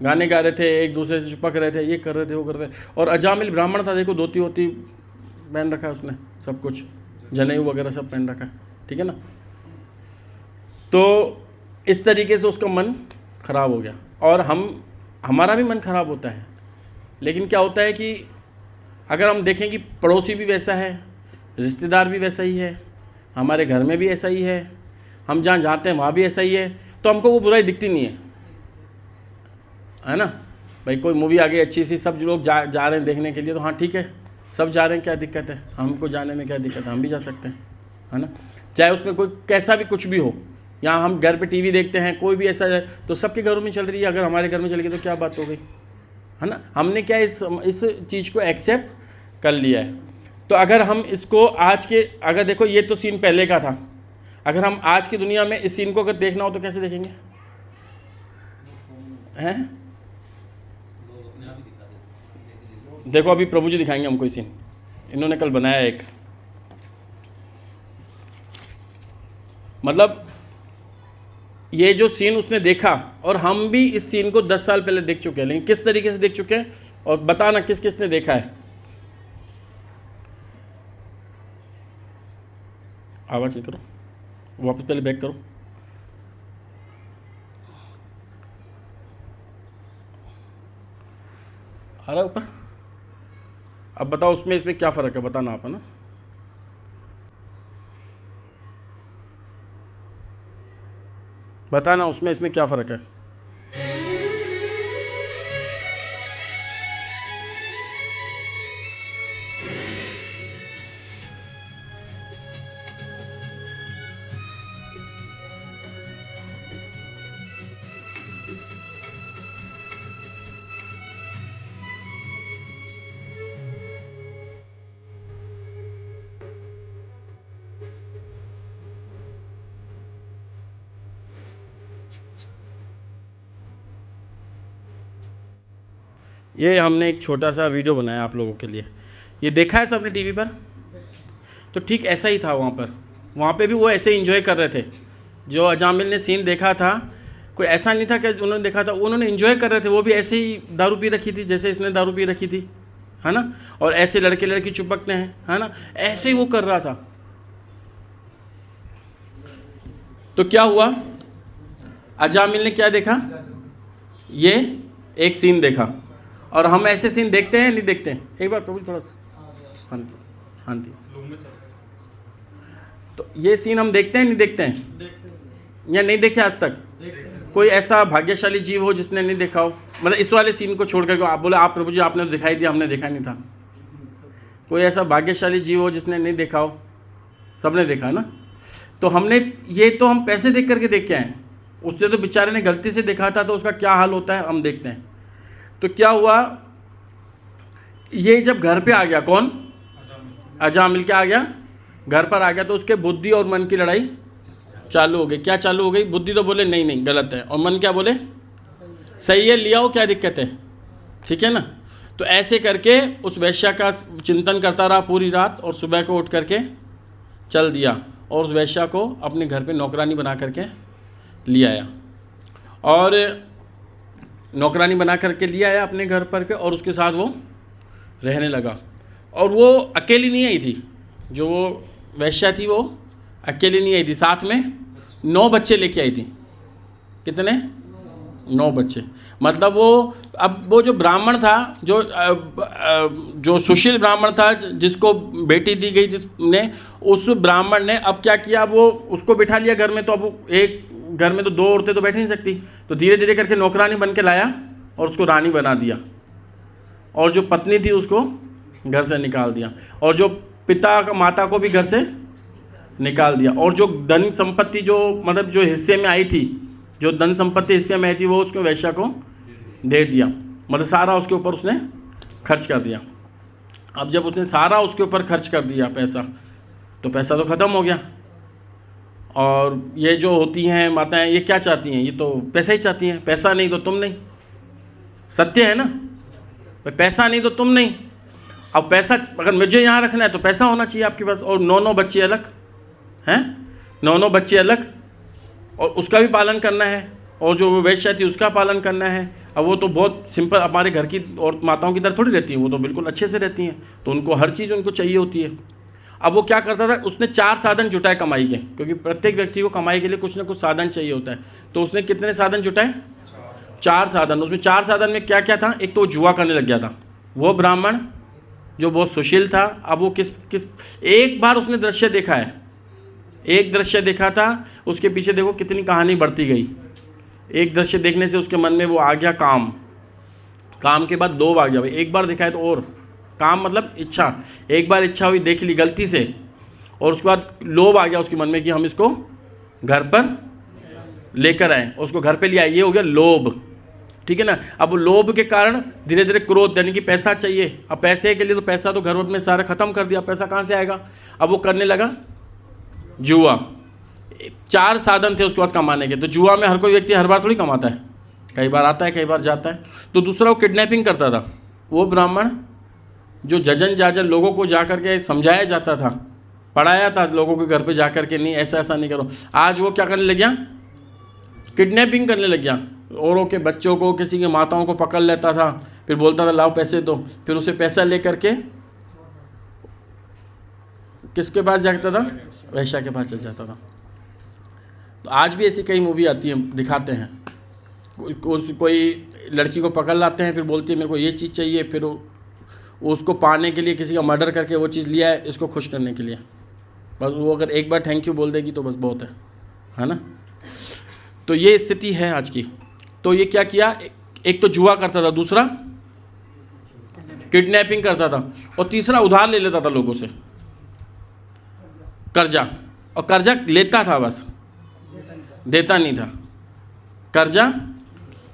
गाने गा रहे थे, एक दूसरे से चिपक रहे थे, ये कर रहे थे, वो कर रहे थे। और अजामिल ब्राह्मण था, देखो धोती होती पहन रखा है उसने, सब कुछ जनेऊ वगैरह सब पहन रखा है, ठीक है ना। तो इस तरीके से उसका मन खराब हो गया और हमारा भी मन खराब होता है। लेकिन क्या होता है कि अगर हम देखें कि पड़ोसी भी वैसा है, रिश्तेदार भी वैसा ही है, हमारे घर में भी ऐसा ही है, हम जहाँ जाते हैं वहाँ भी ऐसा ही है, तो हमको वो बुराई दिखती नहीं है ना। भाई कोई मूवी आ गई अच्छी सी, सब लोग जा रहे हैं देखने के लिए, तो हाँ ठीक है, सब जा रहे हैं, क्या दिक्कत है, हमको जाने में क्या दिक्कत है, हम भी जा सकते हैं, है ना। चाहे उसमें कोई कैसा भी कुछ भी हो, यहाँ हम घर पे टीवी देखते हैं, कोई भी ऐसा है तो सबके घरों में चल रही है, अगर हमारे घर में चल गई तो क्या बात हो गई, है ना। हमने क्या इस चीज़ को एक्सेप्ट कर लिया है। तो अगर हम इसको अगर देखो, ये तो सीन पहले का था, अगर हम आज की दुनिया में इस सीन को अगर देखना हो तो कैसे देखेंगे, हैं? देखो अभी प्रभु जी दिखाएंगे हमको सीन, इन्होंने कल बनाया एक, मतलब ये जो सीन उसने देखा, और हम भी इस सीन को 10 साल पहले देख चुके हैं, लेकिन किस तरीके से देख चुके हैं, और बताना किस किस ने देखा है। आवाज़ नहीं करो, वापस पहले बैक करो। आ रहा है ऊपर। अब बताओ उसमें इसमें क्या फ़र्क है, बताना आप, है ना। बताना उसमें इसमें क्या फ़र्क है। ये हमने एक छोटा सा वीडियो बनाया आप लोगों के लिए। ये देखा है सबने टीवी पर? तो ठीक ऐसा ही था वहाँ पे भी वो ऐसे एंजॉय कर रहे थे। जो अजामिल ने सीन देखा था, कोई ऐसा नहीं था कि उन्होंने देखा था, उन्होंने एंजॉय कर रहे थे। वो भी ऐसे ही दारू पी रखी थी जैसे इसने दारू पी रखी थी, है ना, और ऐसे लड़के लड़की चिपकते हैं, है ना, ऐसे ही वो कर रहा था। तो क्या हुआ, अजामिल ने क्या देखा, ये एक सीन देखा। और हम ऐसे सीन देखते हैं नहीं देखते हैं? एक बार प्रभु थोड़ा शांति शांति। तो ये सीन हम देखते हैं नहीं देखते हैं, या नहीं देखे आज तक? कोई ऐसा भाग्यशाली जीव हो जिसने नहीं देखा हो? मतलब इस वाले सीन को छोड़ करके आप बोले आप प्रभु जी आपने तो दिखाई दिया, हमने देखा नहीं था। कोई ऐसा भाग्यशाली जीव हो जिसने नहीं देखा हो? सबने देखा ना। तो हमने ये तो हम पैसे देख करके देख के आए, उसने तो बेचारे ने गलती से देखा था, तो उसका क्या हाल होता है हम देखते हैं। तो क्या हुआ, ये जब घर पे आ गया, कौन? अजामिल क्या आ गया, घर पर आ गया, तो उसके बुद्धि और मन की लड़ाई चालू हो गई। क्या चालू हो गई? बुद्धि तो बोले नहीं नहीं गलत है, और मन क्या बोले सही है, लिया हो, क्या दिक्कत है, ठीक है ना। तो ऐसे करके उस वैश्या का चिंतन करता रहा पूरी रात, और सुबह को उठ करके चल दिया, और उस वैश्या को अपने घर पे नौकरानी बना करके ले आया, और नौकरानी बना करके ले आया अपने घर पर के, और उसके साथ वो रहने लगा। और वो अकेली नहीं आई थी, जो वो वैश्या थी वो अकेली नहीं आई थी, साथ में 9 बच्चे लेके आई थी। कितने? 9 बच्चे। मतलब वो जो ब्राह्मण था, जो सुशील ब्राह्मण था, जिसको बेटी दी गई जिसने, उस ब्राह्मण ने अब क्या किया, वो उसको बिठा लिया घर में। तो अब एक घर में तो 2 औरतें तो बैठ नहीं सकती, तो धीरे धीरे करके नौकरानी बन के लाया और उसको रानी बना दिया, और जो पत्नी थी उसको घर से निकाल दिया, और जो पिता का माता को भी घर से निकाल दिया, और जो धन संपत्ति जो मतलब जो हिस्से में आई थी, जो धन संपत्ति हिस्से में आई थी, वो उसको वैश्या को दे दिया। मतलब सारा उसके ऊपर उसने खर्च कर दिया। अब जब उसने सारा उसके ऊपर खर्च कर दिया पैसा, तो पैसा तो ख़त्म हो गया। और ये जो होती हैं माताएं, ये क्या चाहती हैं? ये तो पैसा ही चाहती हैं। पैसा नहीं तो तुम नहीं, सत्य है ना, पैसा नहीं तो तुम नहीं। अब पैसा अगर मुझे यहाँ रखना है तो पैसा होना चाहिए आपके पास, और 9 बच्चे अलग हैं, 9 बच्चे अलग, और उसका भी पालन करना है, और जो वो वैश्या थी उसका पालन करना है। अब वो तो बहुत सिंपल हमारे घर की और माताओं की तरह थोड़ी रहती हैं, वो तो बिल्कुल अच्छे से रहती हैं, तो उनको हर चीज़ उनको चाहिए होती है। अब वो क्या करता था, उसने 4 साधन जुटाए कमाई के, क्योंकि प्रत्येक व्यक्ति को कमाई के लिए कुछ ना कुछ साधन चाहिए होता है। तो उसने कितने साधन जुटाए? 4 साधन। उसमें 4 साधन में क्या क्या था? एक तो जुआ करने लग गया था वो ब्राह्मण, जो बहुत सुशील था। अब वो किस एक बार उसने दृश्य देखा है, एक दृश्य देखा था, उसके पीछे देखो कितनी कहानी बढ़ती गई। एक दृश्य देखने से उसके मन में वो आ गया काम, काम के बाद लोभ आ गया। भाई एक बार देखा है तो और काम, मतलब इच्छा, एक बार इच्छा हुई, देख ली गलती से, और उसके बाद लोभ आ गया उसके मन में कि हम इसको घर पर लेकर आए, उसको घर पे ले आए। ये हो गया लोभ, ठीक है ना। अब लोभ के कारण धीरे धीरे क्रोध, यानी कि पैसा चाहिए। अब पैसे के लिए तो पैसा तो घर में सारा ख़त्म कर दिया, पैसा कहाँ से आएगा? अब वो करने लगा जुआ। 4 साधन थे उसके पास कमाने के। तो जुआ में हर कोई व्यक्ति हर बार थोड़ी कमाता है, कई बार आता है कई बार जाता है। तो दूसरा वो किडनैपिंग करता था, वो ब्राह्मण जो जजन जाजन लोगों को जा कर के समझाया जाता था पढ़ाया था लोगों के घर पे जा कर के, नहीं ऐसा ऐसा नहीं करो। आज वो क्या करने लग गया, किडनैपिंग करने लग गया, औरों के बच्चों को, किसी की माताओं को पकड़ लेता था, फिर बोलता था लाओ पैसे दो, फिर उसे पैसा ले करके किसके पास जाता था, वैश्या के पास चल जाता था। तो आज भी ऐसी कई मूवी आती हैं, दिखाते हैं कोई लड़की को पकड़ लाते हैं, फिर बोलती है मेरे को ये चीज़ चाहिए, फिर वो उसको पाने के लिए किसी का मर्डर करके वो चीज़ लिया है इसको खुश करने के लिए। बस वो अगर एक बार थैंक यू बोल देगी तो बस बहुत है ना। तो ये स्थिति है आज की। तो ये क्या किया, एक तो जुआ करता था, दूसरा किडनैपिंग करता था, और तीसरा उधार ले लेता था लोगों से, कर्जा। और कर्जा लेता था, बस देता नहीं था। कर्जा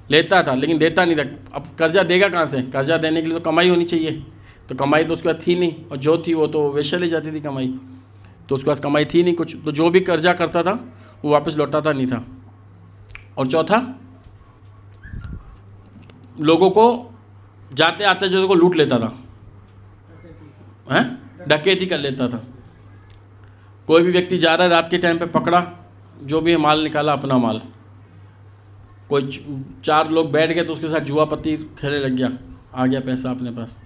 लेता था लेकिन देता नहीं था। अब कर्जा देगा कहाँ से, कर्जा देने के लिए तो कमाई होनी चाहिए, तो कमाई तो उसके पास थी नहीं, और जो थी वो तो वेश्या ले जाती थी कमाई, तो उसके पास कमाई थी नहीं कुछ। तो जो भी कर्जा करता था वो वापस लौटाता नहीं था। और चौथा, लोगों को जाते आते जो को लूट लेता था, हैं, डकैती कर लेता था। कोई भी व्यक्ति जा रहा है रात के टाइम पे, पकड़ा, जो भी माल निकाला अपना माल। कोई 4 लोग बैठ गए तो उसके साथ जुआ पत्ती खेलने लग गया, आ गया पैसा अपने पास,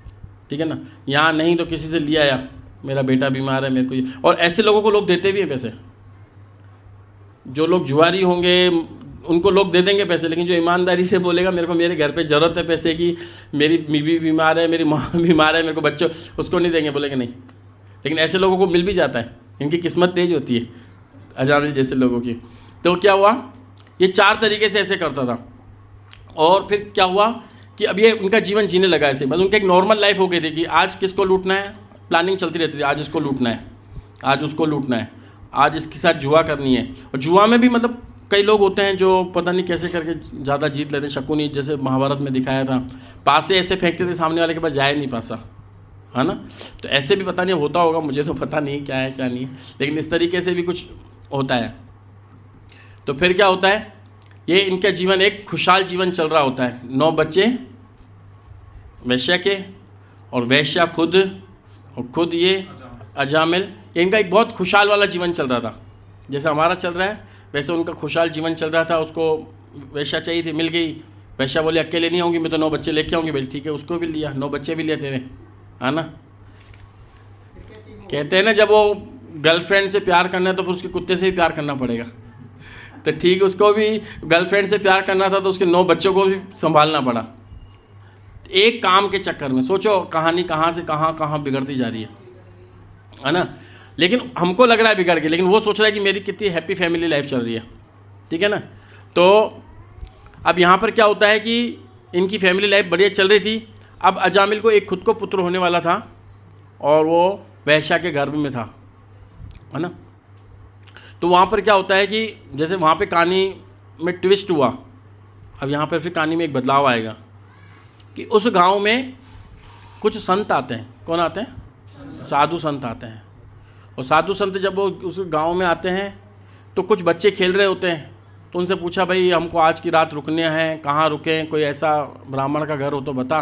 ठीक है ना। यहाँ नहीं तो किसी से लिया, या मेरा बेटा बीमार है मेरे को ये, और ऐसे लोगों को लोग देते भी हैं पैसे। जो लोग जुआरी होंगे उनको लोग दे देंगे पैसे, लेकिन जो ईमानदारी से बोलेगा मेरे को मेरे घर पे ज़रूरत है पैसे की, मेरी बीवी बीमार है, मेरी माँ बीमार है, मेरे को बच्चों, उसको नहीं देंगे, बोलेंगे नहीं। लेकिन ऐसे लोगों को मिल भी जाता है, इनकी किस्मत तेज होती है, अजामिल जैसे लोगों की। तो क्या हुआ, ये 4 तरीके से ऐसे करता था। और फिर क्या हुआ कि अब ये उनका जीवन जीने लगा ऐसे, मतलब उनका एक नॉर्मल लाइफ हो गई थी कि आज किसको लूटना है, प्लानिंग चलती रहती थी, आज इसको लूटना है, आज उसको लूटना है, आज इसके साथ जुआ करनी है। और जुआ में भी मतलब कई लोग होते हैं जो पता नहीं कैसे करके ज़्यादा जीत लेते हैं। शकुनी जैसे महाभारत में दिखाया था, पासे ऐसे फेंकते थे सामने वाले के पास जाए नहीं पासा, है ना। तो ऐसे भी पता नहीं होता होगा, मुझे तो पता नहीं क्या है क्या नहीं है, लेकिन इस तरीके से भी कुछ होता है। तो फिर क्या होता है, ये इनका जीवन एक खुशहाल जीवन चल रहा होता है। 9 बच्चे वैश्या के, और वैश्या खुद, और खुद ये अजामिल, इनका एक बहुत खुशहाल वाला जीवन चल रहा था। जैसे हमारा चल रहा है वैसे उनका खुशहाल जीवन चल रहा था। उसको वैश्या चाहिए थी, मिल गई। वैश्या बोले अकेले नहीं होंगी, मैं तो 9 बच्चे लेके आऊँगी। बोले ठीक है, उसको भी लिया, 9 बच्चे भी लिए तेरे, है ना। कहते हैं ना जब वो गर्लफ्रेंड से प्यार करना है तो फिर उसके कुत्ते से भी प्यार करना पड़ेगा। तो ठीक, उसको भी गर्लफ्रेंड से प्यार करना था तो उसके 9 बच्चों को भी संभालना पड़ा। एक काम के चक्कर में सोचो कहानी कहाँ से कहाँ बिगड़ती जा रही है ना। लेकिन हमको लग रहा है बिगड़ गई, लेकिन वो सोच रहा है कि मेरी कितनी हैप्पी फैमिली लाइफ चल रही है, ठीक है ना। तो अब यहाँ पर क्या होता है कि इनकी फैमिली लाइफ बढ़िया चल रही थी। अब अजामिल को एक खुद को पुत्र होने वाला था, और वो वैश्या के गर्भ में था, है ना। तो वहाँ पर क्या होता है कि जैसे वहाँ पे कहानी में ट्विस्ट हुआ, अब यहाँ पर फिर कहानी में एक बदलाव आएगा कि उस गांव में कुछ संत आते हैं। कौन आते हैं? साधु संत आते हैं। और साधु संत जब वो उस गांव में आते हैं तो कुछ बच्चे खेल रहे होते हैं, तो उनसे पूछा भाई हमको आज की रात रुकने हैं, कहाँ रुकें, कोई ऐसा ब्राह्मण का घर हो तो बता।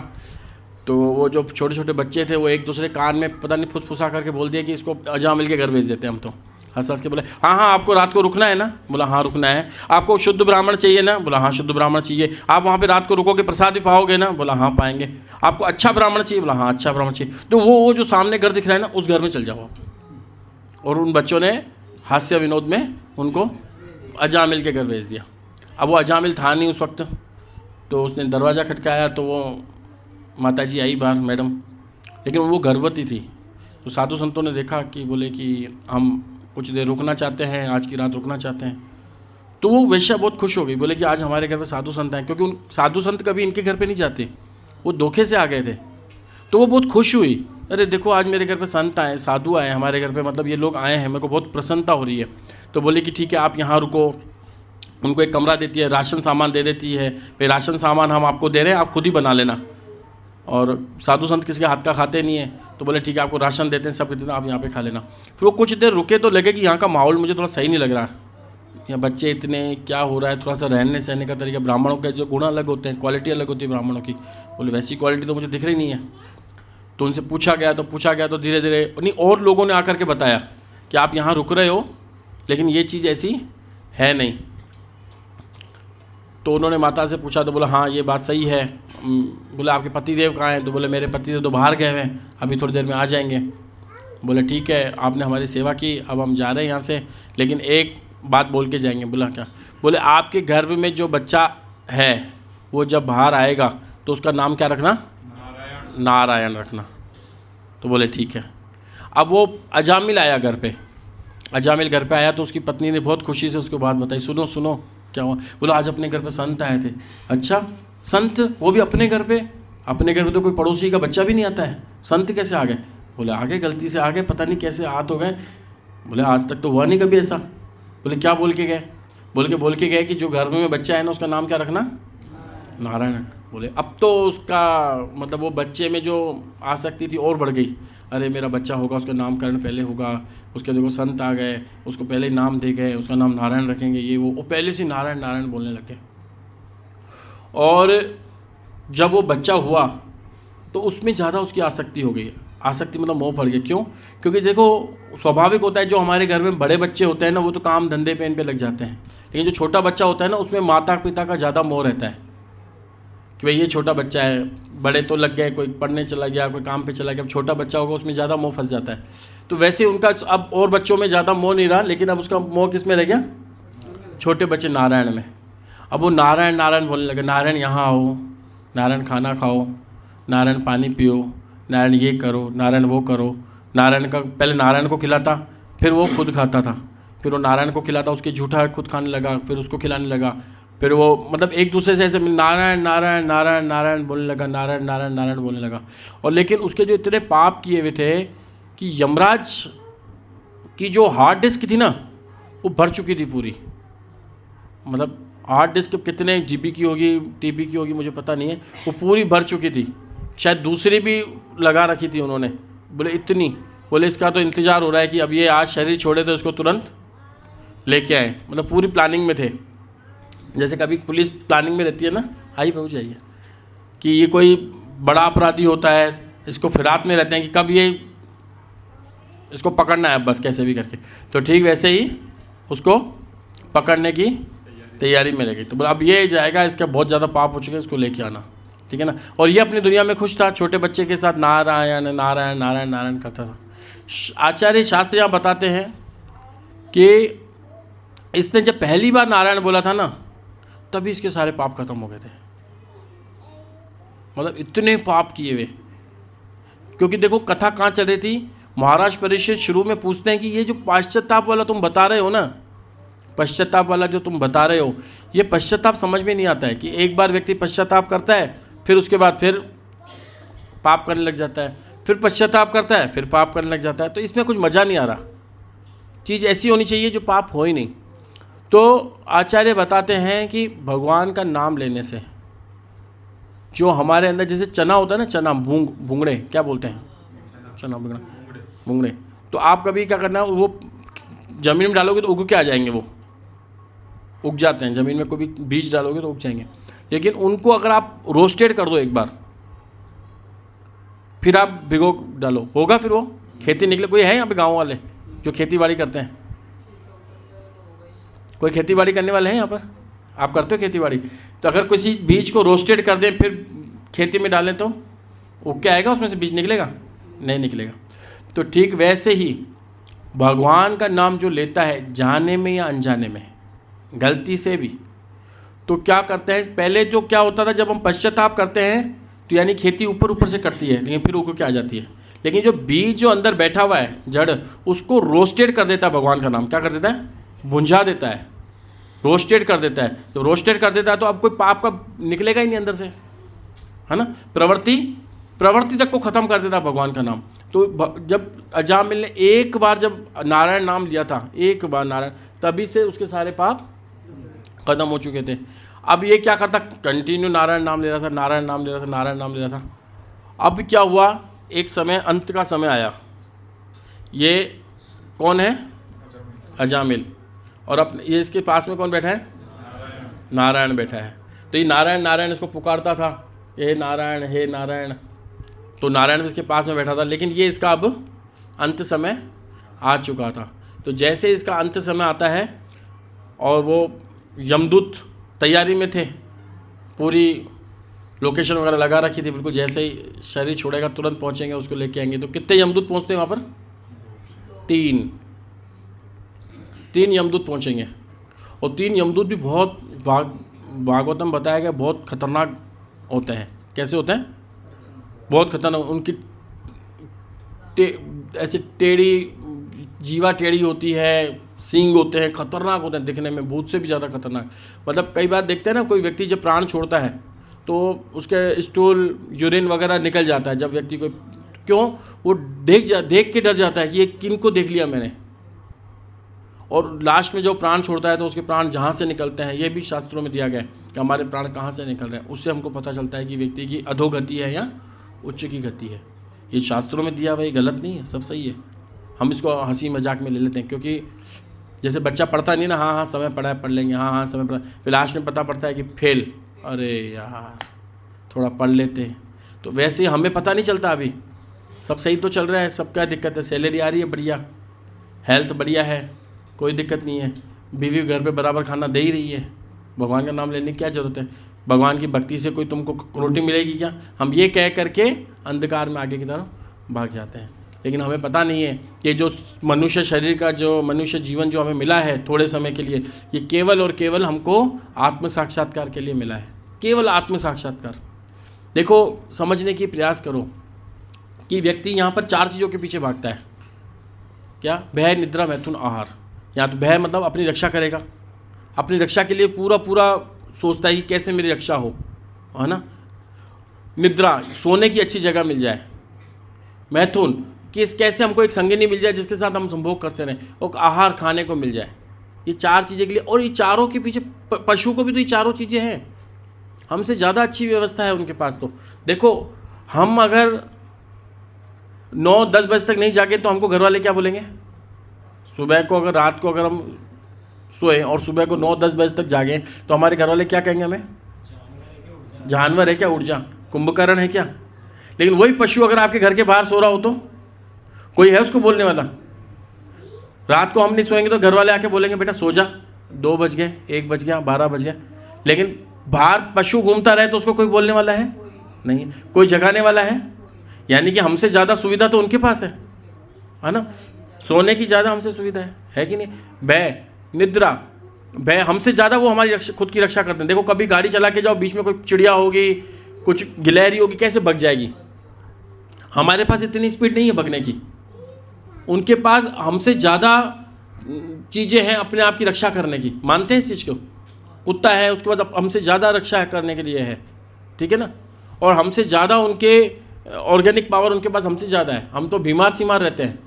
तो वो जो छोटे छोटे बच्चे थे वो एक दूसरे कान में पता नहीं फुसफुसा करके बोल दिया कि इसको अजामिल के घर भेज देते हैं हम। तो हंस हंस के बोले हाँ आपको रात को रुकना है ना? बोला हाँ रुकना है। आपको शुद्ध ब्राह्मण चाहिए ना? बोला हाँ शुद्ध ब्राह्मण चाहिए। आप वहाँ पे रात को रुकोगे, प्रसाद भी पाओगे ना? बोला हाँ पाएंगे। आपको अच्छा ब्राह्मण चाहिए? बोला हाँ अच्छा ब्राह्मण चाहिए। तो वो जो सामने घर दिख रहा है ना, उस घर में चल जाओ आप। और उन बच्चों ने हास्य विनोद में उनको अजामिल के घर भेज दिया। अब वो अजामिल था नहीं उस वक्त, तो उसने दरवाज़ा खटकाया तो वो माताजी आई बाहर, मैडम, लेकिन वो गर्भवती थी। तो साधु संतों ने देखा कि बोले कि हम कुछ देर रुकना चाहते हैं, आज की रात रुकना चाहते हैं। तो वो वैश्या बहुत खुश हो गई, बोले कि आज हमारे घर पे साधु संत आए, क्योंकि उन साधु संत कभी इनके घर पे नहीं जाते, वो धोखे से आ गए थे। तो वो बहुत खुश हुई, अरे देखो आज मेरे घर पे संत आए, साधु आए हमारे घर पे, मतलब ये लोग आए हैं, मेरे को बहुत प्रसन्नता हो रही है। तो बोले कि ठीक है आप यहाँ रुको। उनको एक कमरा देती है, राशन सामान दे देती है, भाई राशन सामान हम आपको दे रहे हैं, आप खुद ही बना लेना। और साधु संत किसी के हाथ का खाते नहीं है, तो बोले ठीक है आपको राशन देते हैं, सब देते हैं, आप यहाँ पे खा लेना। फिर वो कुछ देर रुके तो लगे कि यहाँ का माहौल मुझे थोड़ा सही नहीं लग रहा, यहाँ बच्चे इतने, क्या हो रहा है, थोड़ा सा रहने सहने का तरीका, ब्राह्मणों के जो गुण अलग होते हैं, क्वालिटी अलग होती है ब्राह्मणों की। बोले वैसी क्वालिटी तो मुझे दिख रही नहीं है। तो उनसे पूछा गया तो धीरे धीरे नहीं और लोगों ने आकर के बताया कि आप यहाँ रुक रहे हो, लेकिन ये चीज़ ऐसी है नहीं। तो उन्होंने माता से पूछा तो बोला हाँ ये बात सही है। बोले आपके पतिदेव कहाँ हैं? तो बोले मेरे पतिदेव तो बाहर गए हुए हैं, अभी थोड़ी देर में आ जाएंगे। बोले ठीक है, आपने हमारी सेवा की, अब हम जा रहे हैं यहाँ से, लेकिन एक बात बोल के जाएंगे। बोला क्या? बोले आपके गर्भ में जो बच्चा है वो जब बाहर आएगा तो उसका नाम क्या रखना? नारायण रखना। तो बोले ठीक है। अब वो अजामिल आया घर पे। अजामिल घर पे आया तो उसकी पत्नी ने बहुत खुशी से उसको बात बताई। सुनो सुनो क्या हुआ? बोला आज अपने घर पे संत आए थे। अच्छा संत, वो भी अपने घर पे? अपने घर पे तो कोई पड़ोसी का बच्चा भी नहीं आता है, संत कैसे आ गए? बोले आ गए, गलती से आ गए, पता नहीं कैसे आ तो गए। बोले आज तक तो हुआ नहीं कभी ऐसा। बोले क्या बोल के गए? बोल के गए कि जो गर्भ में बच्चा है ना उसका नाम क्या रखना? नारायण। बोले अब तो उसका मतलब वो बच्चे में जो आसक्ति थी और बढ़ गई। अरे मेरा बच्चा होगा, उसका नामकरण पहले होगा, उसके देखो संत आ गए, उसको पहले नाम दे गए, उसका नाम नारायण रखेंगे, ये वो पहले से नारायण नारायण बोलने लगे। और जब वो बच्चा हुआ तो उसमें ज़्यादा उसकी आसक्ति हो गई। आसक्ति मतलब मोह पड़ गया। क्यों? क्योंकि देखो स्वाभाविक होता है, जो हमारे घर में बड़े बच्चे होते हैं ना वो तो काम धंधे पे इन पे लग जाते हैं, लेकिन जो छोटा बच्चा होता है ना उसमें माता पिता का ज़्यादा मोह रहता है कि भाई ये छोटा बच्चा है। बड़े तो लग गए, कोई पढ़ने चला गया, कोई काम पे चला गया, अब छोटा बच्चा होगा उसमें ज़्यादा मोह फंस जाता है। तो वैसे उनका अब और बच्चों में ज़्यादा मोह नहीं रहा, लेकिन अब उसका मोह किस में रह गया? छोटे बच्चे नारायण में। अब वो नारायण नारायण बोलने लगे। नारायण यहाँ आओ, नारायण खाना खाओ, नारायण पानी पियो, नारायण ये करो, नारायण वो करो। नारायण का पहले नारायण को खिलाता, फिर वो खुद खाता था, फिर वो नारायण को खिलाता, उसके झूठा खुद खाने लगा, फिर उसको खिलाने लगा, फिर वो मतलब एक दूसरे से ऐसे नारायण नारायण नारायण नारायण बोलने लगा, नारायण नारायण नारायण बोलने लगा। और लेकिन उसके जो इतने पाप किए हुए थे कि यमराज की जो हार्ड डिस्क थी ना वो भर चुकी थी पूरी। मतलब हार्ड डिस्क कितने जीबी की होगी, टीबी की होगी, मुझे पता नहीं है, वो पूरी भर चुकी थी। शायद दूसरी भी लगा रखी थी उन्होंने। बोले इतनी, बोले इसका तो इंतज़ार हो रहा है कि अब ये आज शरीर छोड़े तो इसको तुरंत लेके आए। मतलब पूरी प्लानिंग में थे। जैसे कभी पुलिस प्लानिंग में रहती है ना, हाई पहुँच जाइए, कि ये कोई बड़ा अपराधी होता है, इसको फिरात में रहते हैं कि कब ये इसको पकड़ना है बस कैसे भी करके। तो ठीक वैसे ही उसको पकड़ने की तैयारी में लगी। तो बोला अब ये जाएगा, इसका बहुत ज़्यादा पाप हो चुके हैं, इसको लेके आना, ठीक है ना। और ये अपनी दुनिया में खुश था, छोटे बच्चे के साथ नारायण नारायण नारायण नारायण करता था। आचार्य शास्त्री यहाँ बताते हैं कि इसने जब पहली बार नारायण बोला था ना तभी इसके सारे पाप खत्म हो गए थे। मतलब इतने पाप किए हुए। क्योंकि देखो कथा कहाँ चल रही थी, महाराज परीक्षित शुरू में पूछते हैं कि ये जो पश्चाताप वाला तुम बता रहे हो ना, पश्चाताप वाला जो तुम बता रहे हो, ये पश्चाताप समझ में नहीं आता है कि एक बार व्यक्ति पश्चाताप करता है, फिर उसके बाद फिर पाप करने लग जाता है, फिर पश्चाताप करता है, फिर पाप करने लग जाता है। तो इसमें कुछ मज़ा नहीं आ रहा। चीज़ ऐसी होनी चाहिए जो पाप हो ही नहीं। तो आचार्य बताते हैं कि भगवान का नाम लेने से जो हमारे अंदर, जैसे चना होता है ना, चना भूंगड़े क्या बोलते हैं, चना भूंगड़े, तो आप कभी क्या करना, वो ज़मीन में डालोगे तो उग के आ जाएंगे, वो उग जाते हैं ज़मीन में, कोई भी बीज डालोगे तो उग जाएंगे। लेकिन उनको अगर आप रोस्टेड कर दो एक बार, फिर आप भिगो डालो, होगा फिर वो खेती निकले। कोई है यहाँ पे गाँव वाले जो खेती बाड़ी करते हैं? कोई खेती बाड़ी करने वाले हैं यहाँ पर? आप करते हो खेती बाड़ी? तो अगर किसी बीज को रोस्टेड कर दें फिर खेती में डालें तो उग के आएगा, उसमें से बीज निकलेगा? नहीं निकलेगा। तो ठीक वैसे ही भगवान का नाम जो लेता है जाने में या अनजाने में, गलती से भी, तो क्या करते हैं, पहले जो क्या होता था जब हम पश्चाताप करते हैं तो यानी खेती ऊपर ऊपर से कटती है, लेकिन फिर उग के आ जाती है। लेकिन जो बीज जो अंदर बैठा हुआ है जड़, उसको रोस्टेड कर देता है भगवान का नाम। क्या कर देता है? भुंजा देता है, रोस्टेड कर देता है। तो रोस्टेड कर देता है तो अब कोई पाप का निकलेगा ही नहीं अंदर से, है ना। प्रवृत्ति तक को ख़त्म कर देता भगवान का नाम। तो जब अजामिल ने एक बार जब नारायण नाम लिया था, एक बार नारायण, तभी से उसके सारे पाप खत्म हो चुके थे। अब ये क्या करता, कंटिन्यू नारायण नाम ले रहा था, नारायण नाम ले रहा था, नारायण नाम ले रहा था। अब क्या हुआ, एक समय अंत का समय आया। ये कौन है? अजामिल। और अब ये इसके पास में कौन बैठा है? नारायण बैठा है। तो ये नारायण नारायण इसको पुकारता था, हे नारायण हे नारायण। तो नारायण भी इसके पास में बैठा था, लेकिन ये इसका अब अंत समय आ चुका था। तो जैसे इसका अंत समय आता है और वो यमदूत तैयारी में थे, पूरी लोकेशन वगैरह लगा रखी थी, बिल्कुल जैसे ही शरीर छोड़ेगा तुरंत पहुंचेंगे, उसको लेके आएंगे। तो कितने यमदूत पहुंचते हैं वहाँ पर? 3 यमदूत पहुंचेंगे। और 3 यमदूत भी बहुत भागवतम बताया गया बहुत खतरनाक होते हैं। कैसे होते हैं? बहुत खतरनाक। उनकी ऐसे टेढ़ी जीवा टेढ़ी होती है, सींग होते हैं, खतरनाक होते हैं दिखने में, भूत से भी ज़्यादा खतरनाक। मतलब कई बार देखते हैं ना, कोई व्यक्ति जब प्राण छोड़ता है तो उसके स्टूल यूरिन वगैरह निकल जाता है। जब व्यक्ति को, क्यों? वो देख के डर जाता है कि ये किन को देख लिया मैंने। और लास्ट में जो प्राण छोड़ता है तो उसके प्राण जहाँ से निकलते हैं, ये भी शास्त्रों में दिया गया है कि हमारे प्राण कहाँ से निकल रहे हैं। उससे हमको पता चलता है कि व्यक्ति की अधोगति है या उच्च की गति है। ये शास्त्रों में दिया हुआ, ये गलत नहीं है, सब सही है। हम इसको हंसी मजाक में ले लेते हैं, क्योंकि जैसे बच्चा पढ़ता नहीं ना, हाँ समय पढ़ा है, पढ़ लेंगे, हाँ समय पढ़ा, फिर लास्ट में पता पड़ता है कि फेल। अरे यार थोड़ा पढ़ लेते। तो वैसे हमें पता नहीं चलता, अभी सब सही तो चल रहा है, सब क्या दिक्कत है, सैलरी आ रही है बढ़िया, हेल्थ बढ़िया है, कोई दिक्कत नहीं है, बीवी घर पे बराबर खाना दे ही रही है, भगवान का नाम लेने की क्या ज़रूरत है, भगवान की भक्ति से कोई तुमको रोटी मिलेगी क्या? हम ये कह करके अंधकार में आगे की तरफ भाग जाते हैं। लेकिन हमें पता नहीं है कि जो मनुष्य शरीर का, जो मनुष्य जीवन जो हमें मिला है थोड़े समय के लिए, ये केवल और केवल हमको आत्म साक्षात्कार के लिए मिला है, केवल आत्म साक्षात्कार। देखो, समझने की प्रयास करो कि व्यक्ति यहाँ पर 4 चीज़ों के पीछे भागता है। क्या? भय, निद्रा, मैथुन, आहार। या तो भय मतलब अपनी रक्षा करेगा, अपनी रक्षा के लिए पूरा सोचता है कि कैसे मेरी रक्षा हो, है ना। निद्रा, सोने की अच्छी जगह मिल जाए। मैथुन, कि कैसे हमको एक संगिनी मिल जाए जिसके साथ हम संभोग करते रहें। और आहार, खाने को मिल जाए। ये 4 चीज़ें के लिए, और ये चारों के पीछे पशु को भी तो ये चारों चीज़ें हैं। हमसे ज़्यादा अच्छी व्यवस्था है उनके पास। तो देखो, हम अगर 9-10 बजे तक नहीं जागे तो हमको घर वाले क्या बोलेंगे? सुबह को अगर, रात को अगर हम सोए और सुबह को 9-10 बजे तक जागें तो हमारे घर वाले क्या कहेंगे हमें? जानवर है क्या? उठ जा, कुंभकर्ण है क्या? लेकिन वही पशु अगर आपके घर के बाहर सो रहा हो तो कोई है उसको बोलने वाला? रात को हम नहीं सोएंगे तो घर वाले आके बोलेंगे बेटा सो जा, 2 बज गए, 1 बज गया, 12 बज गया। लेकिन बाहर पशु घूमता रहे तो उसको कोई बोलने वाला है? नहीं है। कोई जगाने वाला है? यानी कि हमसे ज़्यादा सुविधा तो उनके पास है ना। सोने की ज़्यादा हमसे सुविधा है कि नहीं? भय, निद्रा, भय, हमसे ज़्यादा वो हमारी खुद की रक्षा करते हैं। देखो, कभी गाड़ी चला के जाओ, बीच में कोई चिड़िया होगी, कुछ गिलहरी होगी, कैसे भग जाएगी? हमारे पास इतनी स्पीड नहीं है भगने की। उनके पास हमसे ज़्यादा चीज़ें हैं अपने आप की रक्षा करने की। मानते हैं इस चीज़ को? कुत्ता है, उसके बाद हमसे ज़्यादा रक्षा करने के लिए है, ठीक है ना। और हमसे ज़्यादा उनके ऑर्गेनिक पावर उनके पास हमसे ज़्यादा है। हम तो बीमार सीमार रहते हैं,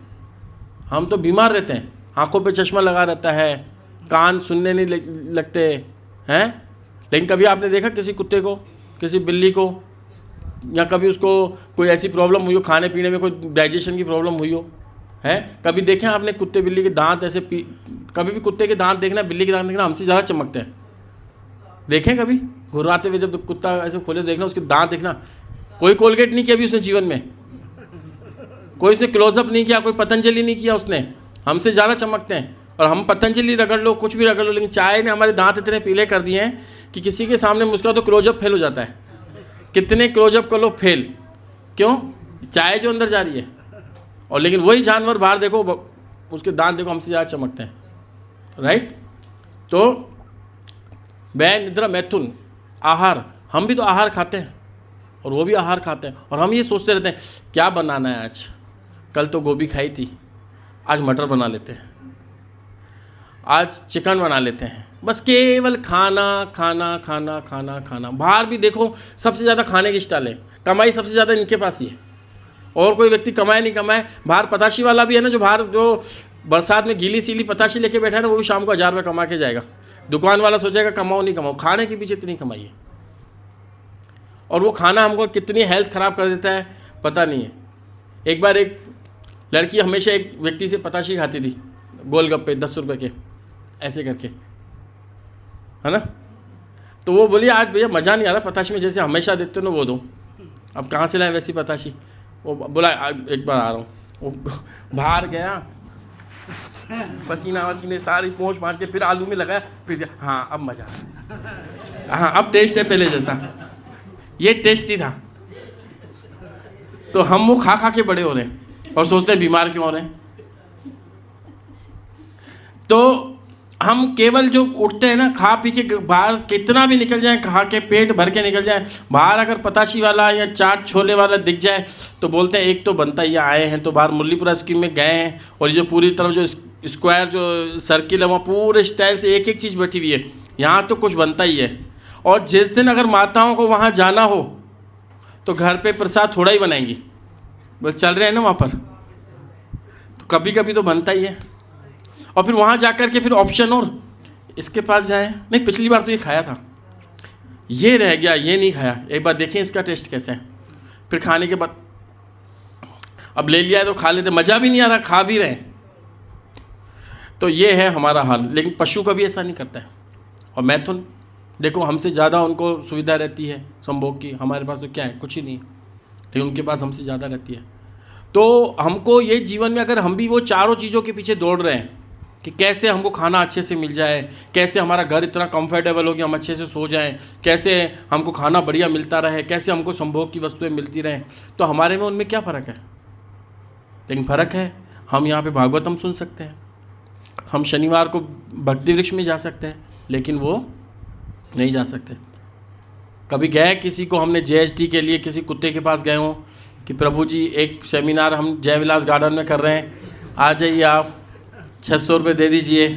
हम तो बीमार रहते हैं, आंखों पे चश्मा लगा रहता है, कान सुनने नहीं लगते हैं। लेकिन कभी आपने देखा किसी कुत्ते को, किसी बिल्ली को, या कभी उसको कोई ऐसी प्रॉब्लम हुई हो, खाने पीने में कोई डाइजेशन की प्रॉब्लम हुई हो? है? कभी देखें आपने कुत्ते बिल्ली के दांत ऐसे कभी भी कुत्ते के दांत देखना, बिल्ली के दांत देखना हमसे ज़्यादा चमकते हैं। देखें कभी घुर्राते हुए, जब कुत्ता ऐसे खोले देखना, उसके दांत देखना। कोई कोलगेट नहीं किया अभी उसने जीवन में, कोई उसने क्लोजअप नहीं किया, कोई पतंजलि नहीं किया उसने। हमसे ज़्यादा चमकते हैं। और हम पतंजलि रगड़ लो, कुछ भी रगड़ लो, लेकिन चाय ने हमारे दांत इतने पीले कर दिए हैं कि किसी के सामने मुस्कुराओ तो क्लोजअप फेल हो जाता है। कितने क्लोजअप कर लो, फेल। क्यों? चाय जो अंदर जा रही है। और लेकिन वही जानवर बाहर देखो, उसके दांत देखो हमसे ज़्यादा चमकते हैं, राइट। तो भय, निद्रा, मैथुन, आहार। हम भी तो आहार खाते हैं और वो भी आहार खाते हैं। और हम ये सोचते रहते हैं क्या बनाना है आज, कल तो गोभी खाई थी, आज मटर बना लेते हैं, आज चिकन बना लेते हैं। बस केवल खाना खाना खाना खाना खाना। बाहर भी देखो सबसे ज़्यादा खाने की स्टाइल है, कमाई सबसे ज़्यादा इनके पास ही है। और कोई व्यक्ति कमाए नहीं कमाए, बाहर पताशी वाला भी है ना, जो बाहर जो बरसात में गीली सीली पताशी लेके बैठा है ना, वो भी शाम को 1000 रुपये कमा के जाएगा। दुकान वाला सोचेगा कमाओ नहीं कमाओ, खाने के पीछे इतनी कमाई है। और वो खाना हमको कितनी हेल्थ ख़राब कर देता है पता नहीं है। एक बार एक लड़की हमेशा एक व्यक्ति से पताशी खाती थी, गोलगप्पे 10 रुपये के ऐसे करके, है ना। तो वो बोली आज भैया मज़ा नहीं आ रहा पताशी में, जैसे हमेशा देते हो ना वो दो। अब कहाँ से लाए वैसी पताशी? वो बोला एक बार आ रहा हूँ। वो बाहर गया, पसीना वसीने सारी पोंछ मार के फिर आलू में लगाया, फिर दिया, हाँ अब मज़ा आया, हाँ अब टेस्ट है पहले जैसा, ये टेस्टी था। तो हम वो खा खा के बड़े हो रहे हैं और सोचते हैं बीमार क्यों हो रहे हैं। तो हम केवल जो उठते हैं ना, खा पी के बाहर कितना भी निकल जाए, खा के पेट भर के निकल जाए, बाहर अगर पताशी वाला या चाट छोले वाला दिख जाए तो बोलते हैं एक तो बनता ही आए हैं, तो बाहर मुरलीपुरा स्कीम में गए हैं और जो पूरी तरफ जो स्क्वायर जो सर्किल है वहाँ पूरे स्टाइल से एक एक चीज़ बैठी हुई है, यहाँ तो कुछ बनता ही है। और जिस दिन अगर माताओं को वहाँ जाना हो तो घर पे प्रसाद थोड़ा ही बनाएंगी, बस चल रहे हैं ना वहाँ पर, तो कभी कभी तो बनता ही है। और फिर वहाँ जा कर के फिर ऑप्शन और इसके पास जाए, नहीं पिछली बार तो ये खाया था, ये रह गया, ये नहीं खाया, एक बार देखें इसका टेस्ट कैसा है। फिर खाने के बाद अब ले लिया है तो खा लेते, मज़ा भी नहीं आ रहा, खा भी रहे। तो ये है हमारा हाल। लेकिन पशु कभी ऐसा नहीं करता है। और मैथुन देखो, हमसे ज़्यादा उनको सुविधा रहती है संभोग की, हमारे पास तो क्या है, कुछ ही नहीं है, लेकिन उनके पास हमसे ज़्यादा रहती है। तो हमको ये जीवन में अगर हम भी वो चारों चीज़ों के पीछे दौड़ रहे हैं कि कैसे हमको खाना अच्छे से मिल जाए, कैसे हमारा घर इतना कंफर्टेबल हो कि हम अच्छे से सो जाएं, कैसे हमको खाना बढ़िया मिलता रहे, कैसे हमको संभोग की वस्तुएं मिलती रहें, तो हमारे में उनमें क्या फ़र्क है? लेकिन फ़र्क है, हम यहाँ पे भागवतम सुन सकते हैं, हम शनिवार को भक्ति वृक्ष में जा सकते हैं, लेकिन वो नहीं जा सकते। कभी गए किसी को हमने JST के लिए किसी कुत्ते के पास गए हों कि प्रभु जी एक सेमिनार हम जय विलास गार्डन में कर रहे हैं, आ जाइए आप, 600 रुपये दे दीजिए।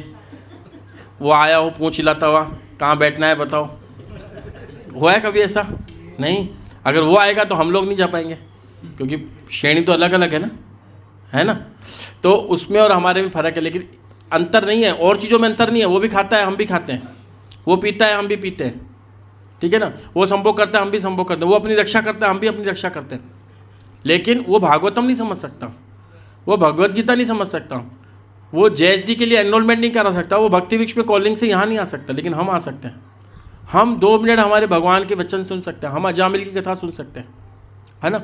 वो आया हो पूँछ हिलाता हुआ, कहाँ बैठना है बताओ। हुआ है कभी ऐसा? नहीं। अगर वो आएगा तो हम लोग नहीं जा पाएंगे, क्योंकि श्रेणी तो अलग अलग है ना। तो उसमें और हमारे में फ़र्क है, लेकिन अंतर नहीं है, और चीज़ों में अंतर नहीं है। वो भी खाता है, हम भी खाते हैं, वो पीता है, हम भी पीते हैं, ठीक है ना। वो संभोग करता है, हम भी संभोग करते हैं, वो अपनी रक्षा करता है, हम भी अपनी रक्षा करते हैं। लेकिन वो भागवतम नहीं समझ सकता, वो भगवत गीता नहीं समझ सकता, वो JST के लिए एनरोलमेंट नहीं करा सकता, वो भक्ति वृक्ष में कॉलिंग से यहाँ नहीं आ सकता, लेकिन हम आ सकते हैं। हम 2 मिनट हमारे भगवान के वचन सुन सकते हैं, हम अजामिल की कथा सुन सकते हैं, है ना।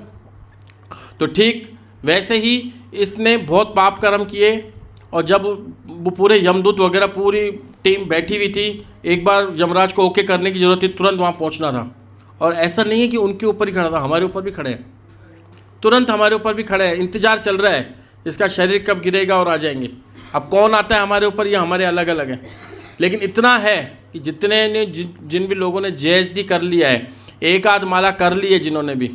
तो ठीक वैसे ही इसने बहुत पाप कर्म किए, और जब वो पूरे यमदूत वगैरह पूरी टीम बैठी हुई थी, एक बार यमराज को ओके करने की ज़रूरत थी, तुरंत वहाँ पहुँचना था। और ऐसा नहीं है कि उनके ऊपर ही खड़ा था, हमारे ऊपर भी खड़े हैं, तुरंत हमारे ऊपर भी खड़े हैं, इंतज़ार चल रहा है इसका शरीर कब गिरेगा और आ जाएंगे। अब कौन आता है हमारे ऊपर, ये हमारे अलग अलग हैं, लेकिन इतना है कि जितने ने जिन भी लोगों ने JST कर लिया है, एक आध माला कर ली है जिन्होंने भी,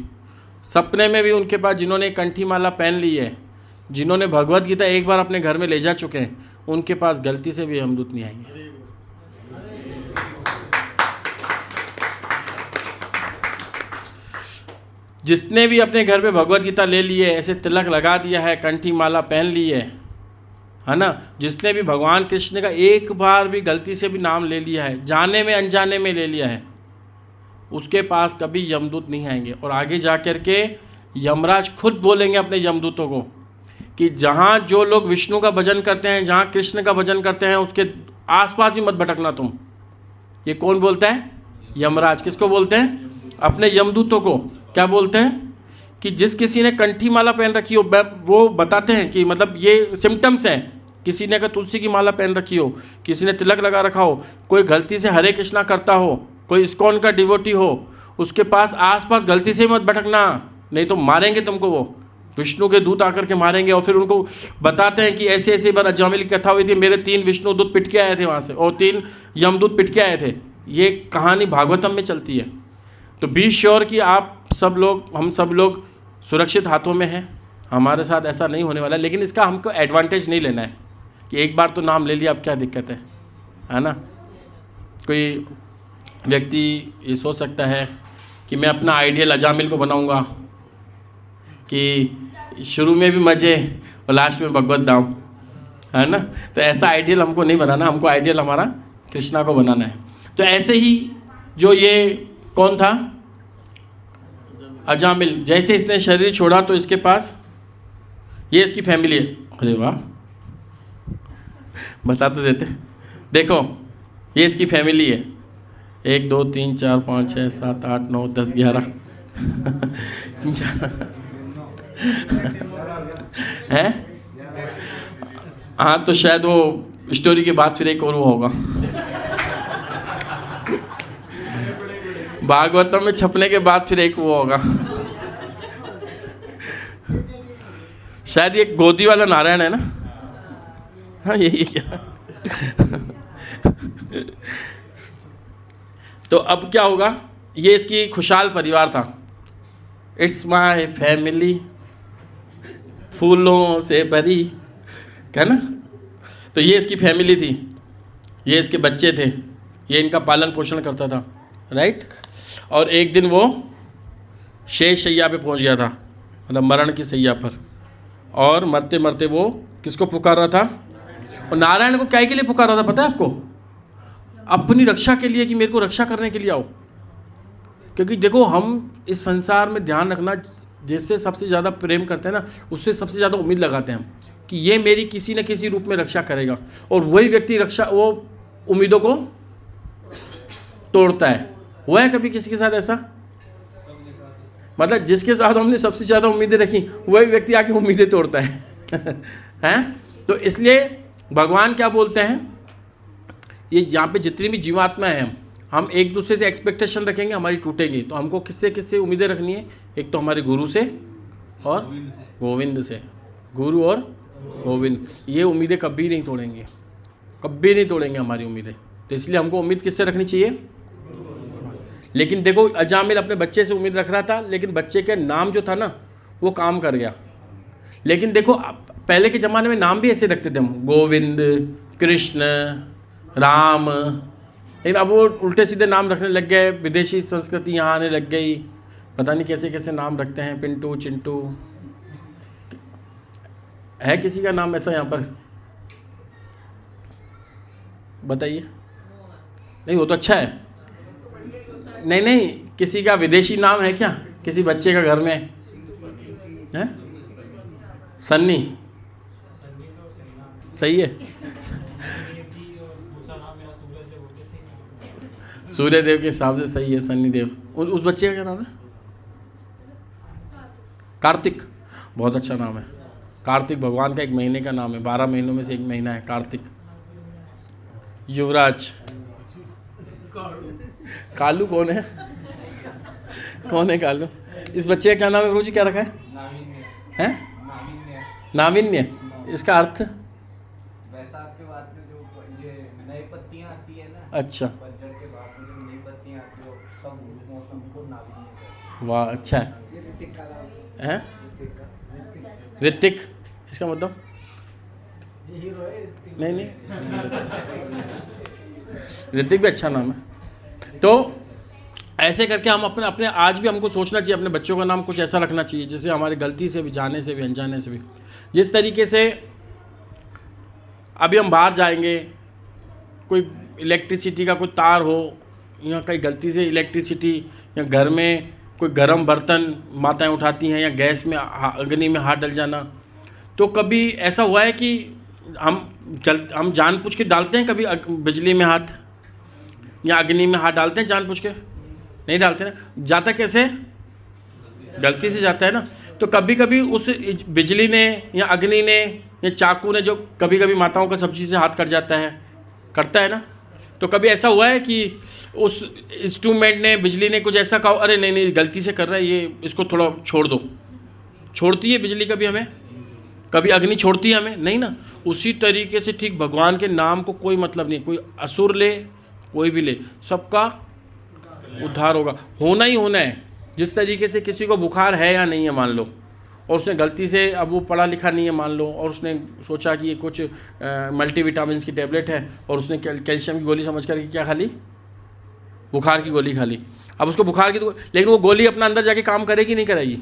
सपने में भी उनके पास जिन्होंने कंठी माला पहन ली है, जिन्होंने भगवत गीता एक बार अपने घर में ले जा चुके हैं, उनके पास गलती से भी यमदूत नहीं आएंगे। जिसने भी अपने घर पे भगवत गीता ले ली है, ऐसे तिलक लगा दिया है, कंठी माला पहन ली है ना, जिसने भी भगवान कृष्ण का एक बार भी गलती से भी नाम ले लिया है, जाने में अनजाने में ले लिया है, उसके पास कभी यमदूत नहीं आएंगे। और आगे जा कर के यमराज खुद बोलेंगे अपने यमदूतों को कि जहाँ जो लोग विष्णु का भजन करते हैं, जहाँ कृष्ण का भजन करते हैं, उसके आसपास भी मत भटकना तुम। ये कौन बोलता है? यमराज। किसको बोलते हैं? अपने यमदूतों को। क्या बोलते हैं? कि जिस किसी ने कंठी माला पहन रखी हो, वो बताते हैं कि मतलब ये सिम्टम्स हैं। किसी ने अगर तुलसी की माला पहन रखी हो, किसी ने तिलक लगा रखा हो, कोई गलती से हरे कृष्णा करता हो, कोई इस्कॉन का डिवोटी हो, उसके पास आसपास गलती से मत भटकना, नहीं तो मारेंगे तुमको, वो विष्णु के दूत आकर के मारेंगे। और फिर उनको बताते हैं कि ऐसे ऐसे बार अजामिल की कथा हुई थी, मेरे 3 विष्णु दूत पिट के आए थे वहाँ से, और 3 यमदूत पिट के आए थे। ये कहानी भागवतम में चलती है। तो बी श्योर कि आप सब लोग, हम सब लोग सुरक्षित हाथों में हैं। हमारे साथ ऐसा नहीं होने वाला है, लेकिन इसका हमको एडवांटेज नहीं लेना है कि एक बार तो नाम ले लिया, अब क्या दिक्कत है ना। कोई व्यक्ति ये सोच सकता है कि मैं अपना आइडियल अजामिल को बनाऊंगा कि शुरू में भी मज़े और लास्ट में भगवत धाम, है ना। तो ऐसा आइडियल हमको नहीं बनाना, हमको आइडियल हमारा कृष्णा को बनाना है। तो ऐसे ही जो ये कौन था? अजामिल। जैसे इसने शरीर छोड़ा तो इसके पास ये इसकी फैमिली है। अरे वाह, बता तो देते। देखो ये इसकी फैमिली है, 1 2 3 4 5 6 7 8 9 10 11 है। हाँ, तो शायद वो स्टोरी के बाद फिर एक और वो होगा। भागवतम में छपने के बाद फिर एक वो होगा। शायद ये गोदी वाला नारायण है ना? हाँ, यही क्या। तो अब क्या होगा, ये इसकी खुशहाल परिवार था। इट्स माय फैमिली, फूलों से भरी, है ना? तो ये इसकी फैमिली थी, ये इसके बच्चे थे, ये इनका पालन पोषण करता था, राइट। और एक दिन वो शेष शैया पे पहुंच गया था, मतलब मरण की शैया पर, और मरते मरते वो किसको पुकार रहा था? और नारायण को क्या के लिए पुकार रहा था पता है आपको? अपनी रक्षा के लिए, कि मेरे को रक्षा करने के लिए आओ। क्योंकि देखो, हम इस संसार में ध्यान रखना, जिससे सबसे ज़्यादा प्रेम करते हैं ना, उससे सबसे ज़्यादा उम्मीद लगाते हैं हम कि ये मेरी किसी न किसी रूप में रक्षा करेगा। और वही व्यक्ति वो उम्मीदों को तोड़ता है। हुआ है कभी किसी के साथ ऐसा? मतलब जिसके साथ हमने सबसे ज़्यादा उम्मीदें रखी, वही व्यक्ति आके उम्मीदें तोड़ता है। हैं? तो इसलिए भगवान क्या बोलते हैं, ये यहाँ पे जितनी भी जीवात्मा है, हम एक दूसरे से एक्सपेक्टेशन रखेंगे, हमारी टूटेंगी। तो हमको किससे किससे उम्मीदें रखनी है? एक तो हमारे गुरु से और गोविंद से। गुरु और गोविंद, ये उम्मीदें कभी नहीं तोड़ेंगे, कभी नहीं तोड़ेंगे हमारी उम्मीदें। तो इसलिए हमको उम्मीद किससे रखनी चाहिए? लेकिन देखो, अजामिल अपने बच्चे से उम्मीद रख रहा था, लेकिन बच्चे के नाम जो था ना, वो काम कर गया। लेकिन देखो, पहले के ज़माने में नाम भी ऐसे रखते थे हम, गोविंद, कृष्ण, राम। लेकिन अब वो उल्टे सीधे नाम रखने लग गए, विदेशी संस्कृति यहाँ आने लग गई, पता नहीं कैसे कैसे नाम रखते हैं, पिंटू, चिंटू। है किसी का नाम ऐसा यहाँ पर? बताइए। नहीं, वो तो अच्छा है। नहीं नहीं, किसी का विदेशी नाम है क्या किसी बच्चे का घर में? है सन्नी, सही है। सूर्य देव के हिसाब से सही है, सन्नी देव। उस बच्चे का क्या नाम है? कार्तिक, बहुत अच्छा नाम है। कार्तिक भगवान का एक महीने का नाम है, 12 महीनों में से एक महीना है कार्तिक। युवराज। कालू कौन है? कौन है कालू? इस बच्चे का क्या नाम है गुरु जी? क्या रखा है? नाविन्य। इसका अर्थ? वैसाख के बाद में जो ये नई पत्तियां आती है ना, अच्छा, पतझड़ के बाद में जो नई पत्तियां आती है, तब उस मौसम को नाविन्य कहते हैं। वाह, अच्छा है। ऋतिक, इसका मतलब? नहीं नहीं, ऋतिक भी अच्छा नाम है। तो ऐसे करके हम अपने आज भी हमको सोचना चाहिए, अपने बच्चों का नाम कुछ ऐसा रखना चाहिए जिससे हमारी गलती से भी, जाने से भी, अनजाने से भी, जिस तरीके से अभी हम बाहर जाएंगे, कोई इलेक्ट्रिसिटी का कोई तार हो, या कहीं गलती से इलेक्ट्रिसिटी, या घर में कोई गर्म बर्तन माताएं उठाती हैं, या गैस में अग्नि में हाथ डल जाना। तो कभी ऐसा हुआ है कि हम जानबूझ के डालते हैं कभी बिजली में हाथ या अग्नि में हाथ डालते हैं जानबूझ के? नहीं डालते ना। जाता कैसे? गलती से जाता है ना। तो कभी कभी उस बिजली ने या अग्नि ने या चाकू ने, जो कभी कभी माताओं का सब्जी से हाथ कट जाता है, करता है ना। तो कभी ऐसा हुआ है कि उस इंस्ट्रूमेंट ने, बिजली ने कुछ ऐसा कहा, अरे नहीं नहीं गलती से कर रहा है ये, इसको थोड़ा छोड़ दो? छोड़ती है बिजली कभी हमें? कभी अग्नि छोड़ती है हमें? नहीं ना। उसी तरीके से ठीक भगवान के नाम को कोई मतलब नहीं, कोई असुर ले, कोई भी ले, सबका उद्धार होगा, होना ही होना है। जिस तरीके से किसी को बुखार है या नहीं है मान लो, और उसने गलती से, अब वो पढ़ा लिखा नहीं है मान लो, और उसने सोचा कि ये कुछ मल्टीविटामिन की टैबलेट है, और उसने कैल्शियम की गोली समझ कर क्या खा ली? बुखार की गोली खा ली। अब उसको बुखार की, लेकिन वो गोली अपना अंदर जाके काम करेगी नहीं करेगी?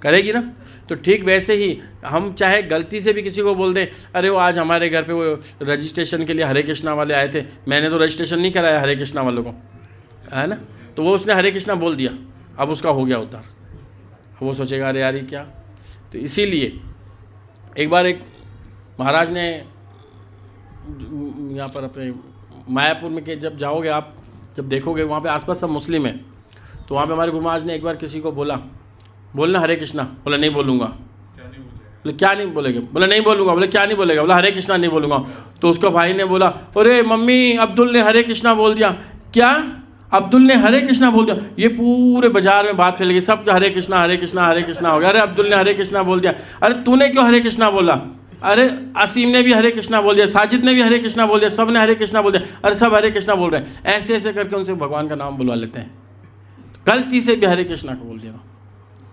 करेगी ना। तो ठीक वैसे ही हम चाहे गलती से भी किसी को बोल दें, अरे वो आज हमारे घर पे वो रजिस्ट्रेशन के लिए हरे कृष्णा वाले आए थे, मैंने तो रजिस्ट्रेशन नहीं कराया हरे कृष्णा वालों को, है ना। तो वो उसने हरे कृष्णा बोल दिया, अब उसका हो गया उद्धार। वो सोचेगा अरे यार ये क्या। तो इसीलिए एक बार एक महाराज ने यहाँ पर अपने मायापुर में के जब जाओगे आप, जब देखोगे वहाँ पे आसपास सब मुस्लिम हैं, तो वहाँ पे हमारे गुरु महाराज ने एक बार किसी को बोलना हरे कृष्णा, बोला नहीं बोलूँगा। बोले क्या नहीं बोलेंगे? बोले नहीं बोलूँगा। बोले क्या नहीं बोलेगा? बोला हरे कृष्णा नहीं बोलूँगा। तो उसका भाई ने बोला अरे मम्मी अब्दुल ने हरे कृष्णा बोल दिया। क्या? अब्दुल ने हरे कृष्णा बोल दिया? ये पूरे बाजार में बात फैल गई, सब हरे कृष्णा हो गया। अरे अब्दुल ने हरे कृष्णा बोल दिया। अरे तूने क्यों हरे कृष्णा बोला? अरे असीम ने भी हरे कृष्णा बोल दिया, साजिद ने भी हरे कृष्णा बोल दिया, सब ने हरे कृष्णा बोल दिया। अरे सब हरे कृष्णा बोल रहे हैं। ऐसे ऐसे करके उनसे भगवान का नाम बुलवा लेते हैं। गलती से भी हरे कृष्णा को बोल दिया।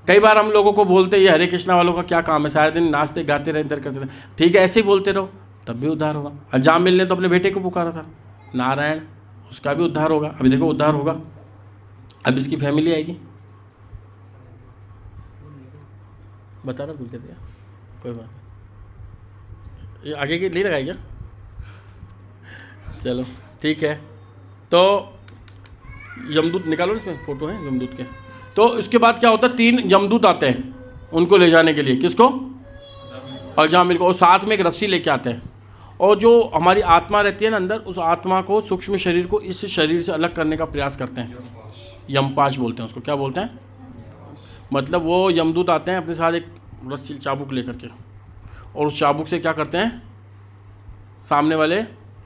कई बार हम लोगों को बोलते ये हरे कृष्णा वालों का क्या काम है, सारे दिन नाचते गाते रहे, इधर करते रहे। ठीक है, ऐसे ही बोलते रहो तब भी उद्धार होगा। अजामिल ने तो अपने बेटे को पुकारा था नारायण, उसका भी उद्धार होगा। अभी देखो उद्धार होगा, अब इसकी फैमिली आएगी। बता रहा भूल के दिया, कोई बात नहीं। ये आगे की नहीं लगाई क्या? चलो ठीक है। तो यमदूत निकालो, इसमें फोटो है यमदूत के। तो इसके बाद क्या होता है, 3 यमदूत आते हैं उनको ले जाने के लिए। किसको? अजामिल को। और साथ में एक रस्सी लेके आते हैं। और जो हमारी आत्मा रहती है ना अंदर, उस आत्मा को, सूक्ष्म शरीर को इस शरीर से अलग करने का प्रयास करते हैं। यमपाश बोलते हैं उसको। क्या बोलते हैं? मतलब वो यमदूत आते हैं अपने साथ एक रस्सी चाबुक लेकर के, और उस चाबुक से क्या करते हैं, सामने वाले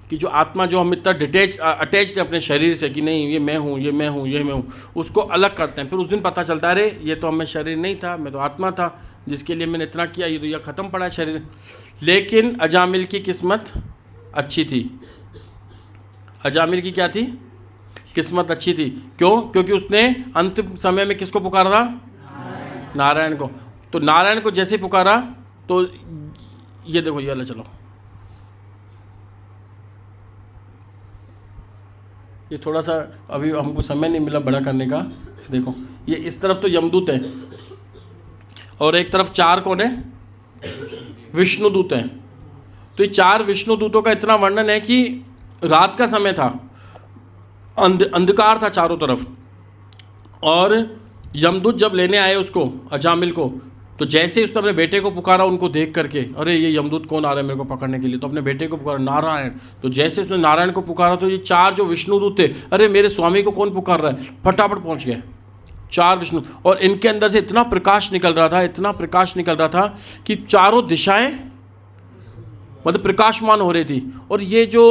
कि जो आत्मा जो हम इतना अटैच्ड है अपने शरीर से कि नहीं ये मैं हूँ, ये मैं हूँ, ये मैं हूँ, उसको अलग करते हैं। फिर उस दिन पता चलता है अरे ये तो हमें शरीर नहीं था, मैं तो आत्मा था जिसके लिए मैंने इतना किया, ये तो यह ख़त्म पड़ा है शरीर। लेकिन अजामिल की किस्मत अच्छी थी। अजामिल की क्या थी? किस्मत अच्छी थी। क्यों? क्योंकि उसने अंतिम समय में किसको पुकारा था? नारायण को। तो नारायण को जैसे पुकारा तो ये देखो, ये ले चलो, ये थोड़ा सा अभी हमको समय नहीं मिला बड़ा करने का। देखो ये इस तरफ तो यमदूत है और एक तरफ 4 कौन है? विष्णुदूत हैं। तो ये 4 विष्णुदूतों का इतना वर्णन है कि रात का समय था, अंधकार था चारों तरफ, और यमदूत जब लेने आए उसको, अजामिल को, तो जैसे ही उसने अपने बेटे को पुकारा उनको देख करके, अरे ये यमदूत कौन आ रहा है मेरे को पकड़ने के लिए, तो अपने बेटे को पुकारा नारायण। तो जैसे उसने नारायण को पुकारा तो ये 4 जो विष्णुदूत थे, अरे मेरे स्वामी को कौन पुकार रहा है, फटाफट पहुंच गए 4 विष्णु। और इनके अंदर से इतना प्रकाश निकल रहा था, इतना प्रकाश निकल रहा था कि चारों दिशाएं मतलब प्रकाशमान हो रही थी। और ये जो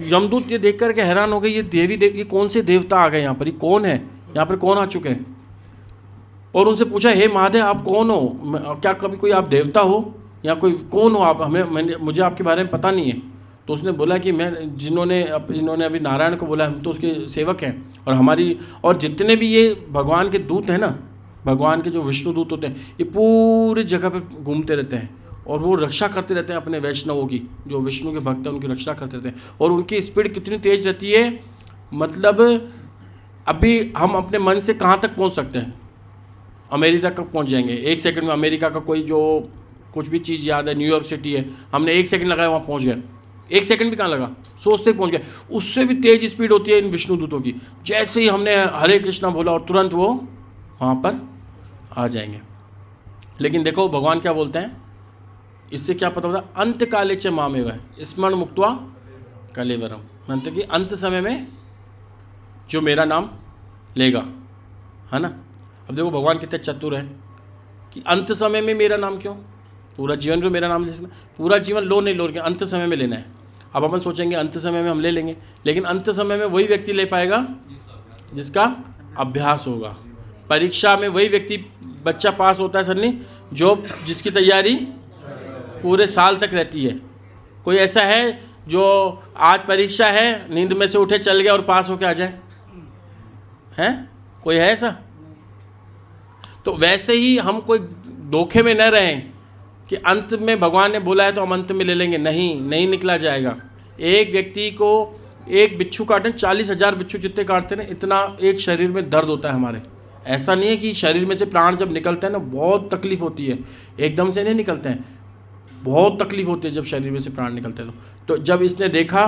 यमदूत ये देख करके हैरान हो गए, ये ये कौन से देवता आ गए यहाँ पर, ये कौन है, यहाँ पर कौन आ चुके हैं। और उनसे पूछा हे महादेव आप कौन हो, क्या कभी कोई आप देवता हो या कोई कौन हो आप, मुझे आपके बारे में पता नहीं है। तो उसने बोला कि मैं इन्होंने अभी नारायण को बोला, हम तो उसके सेवक हैं, और हमारी और जितने भी ये भगवान के दूत हैं ना, भगवान के जो विष्णु दूत होते हैं, ये पूरी जगह पर घूमते रहते हैं और वो रक्षा करते रहते हैं अपने वैष्णवों की, जो विष्णु के भक्त हैं उनकी रक्षा करते रहते हैं। और उनकी स्पीड कितनी तेज़ रहती है, मतलब अभी हम अपने मन से कहाँ तक पहुँच सकते हैं, अमेरिका तक पहुंच जाएंगे 1 सेकंड में। अमेरिका का कोई जो कुछ भी चीज़ याद है, न्यूयॉर्क सिटी है, हमने 1 सेकंड लगाया वहाँ पहुंच गए, 1 सेकंड भी कहाँ लगा, सोचते पहुंच गए। उससे भी तेज स्पीड होती है इन विष्णुदूतों की। जैसे ही हमने हरे कृष्णा बोला और तुरंत वो वहाँ पर आ जाएंगे। लेकिन देखो भगवान क्या बोलते हैं, इससे क्या पता होता है, अंत काले च मामेव स्मरण मुक्त्वा कलेवरम, मतलब कि अंत समय में जो मेरा नाम लेगा, है ना। अब देखो भगवान कितने चतुर हैं कि अंत समय में मेरा नाम क्यों, पूरा जीवन में मेरा नाम ले, पूरा जीवन लो नहीं लो, अंत समय में लेना है। अब अपन सोचेंगे अंत समय में हम ले लेंगे, लेकिन अंत समय में वही व्यक्ति ले पाएगा जिसका अभ्यास होगा। परीक्षा में वही व्यक्ति, बच्चा पास होता है सन्नी जो जिसकी तैयारी पूरे साल तक रहती है। कोई ऐसा है जो आज परीक्षा है, नींद में से उठे चल गया और पास होके आ जाए, हैं? कोई है ऐसा? तो वैसे ही हम कोई धोखे में न रहें कि अंत में भगवान ने बोला है तो हम अंत में ले लेंगे, नहीं निकला जाएगा। एक व्यक्ति को एक बिच्छू काटने 40,000 बिच्छू जितने काटते हैं ना, इतना एक शरीर में दर्द होता है हमारे। ऐसा नहीं है कि शरीर में से प्राण जब निकलते हैं ना बहुत तकलीफ़ होती है, एकदम से नहीं निकलते हैं, बहुत तकलीफ़ होती है जब शरीर में से प्राण निकलते हैं। तो जब इसने देखा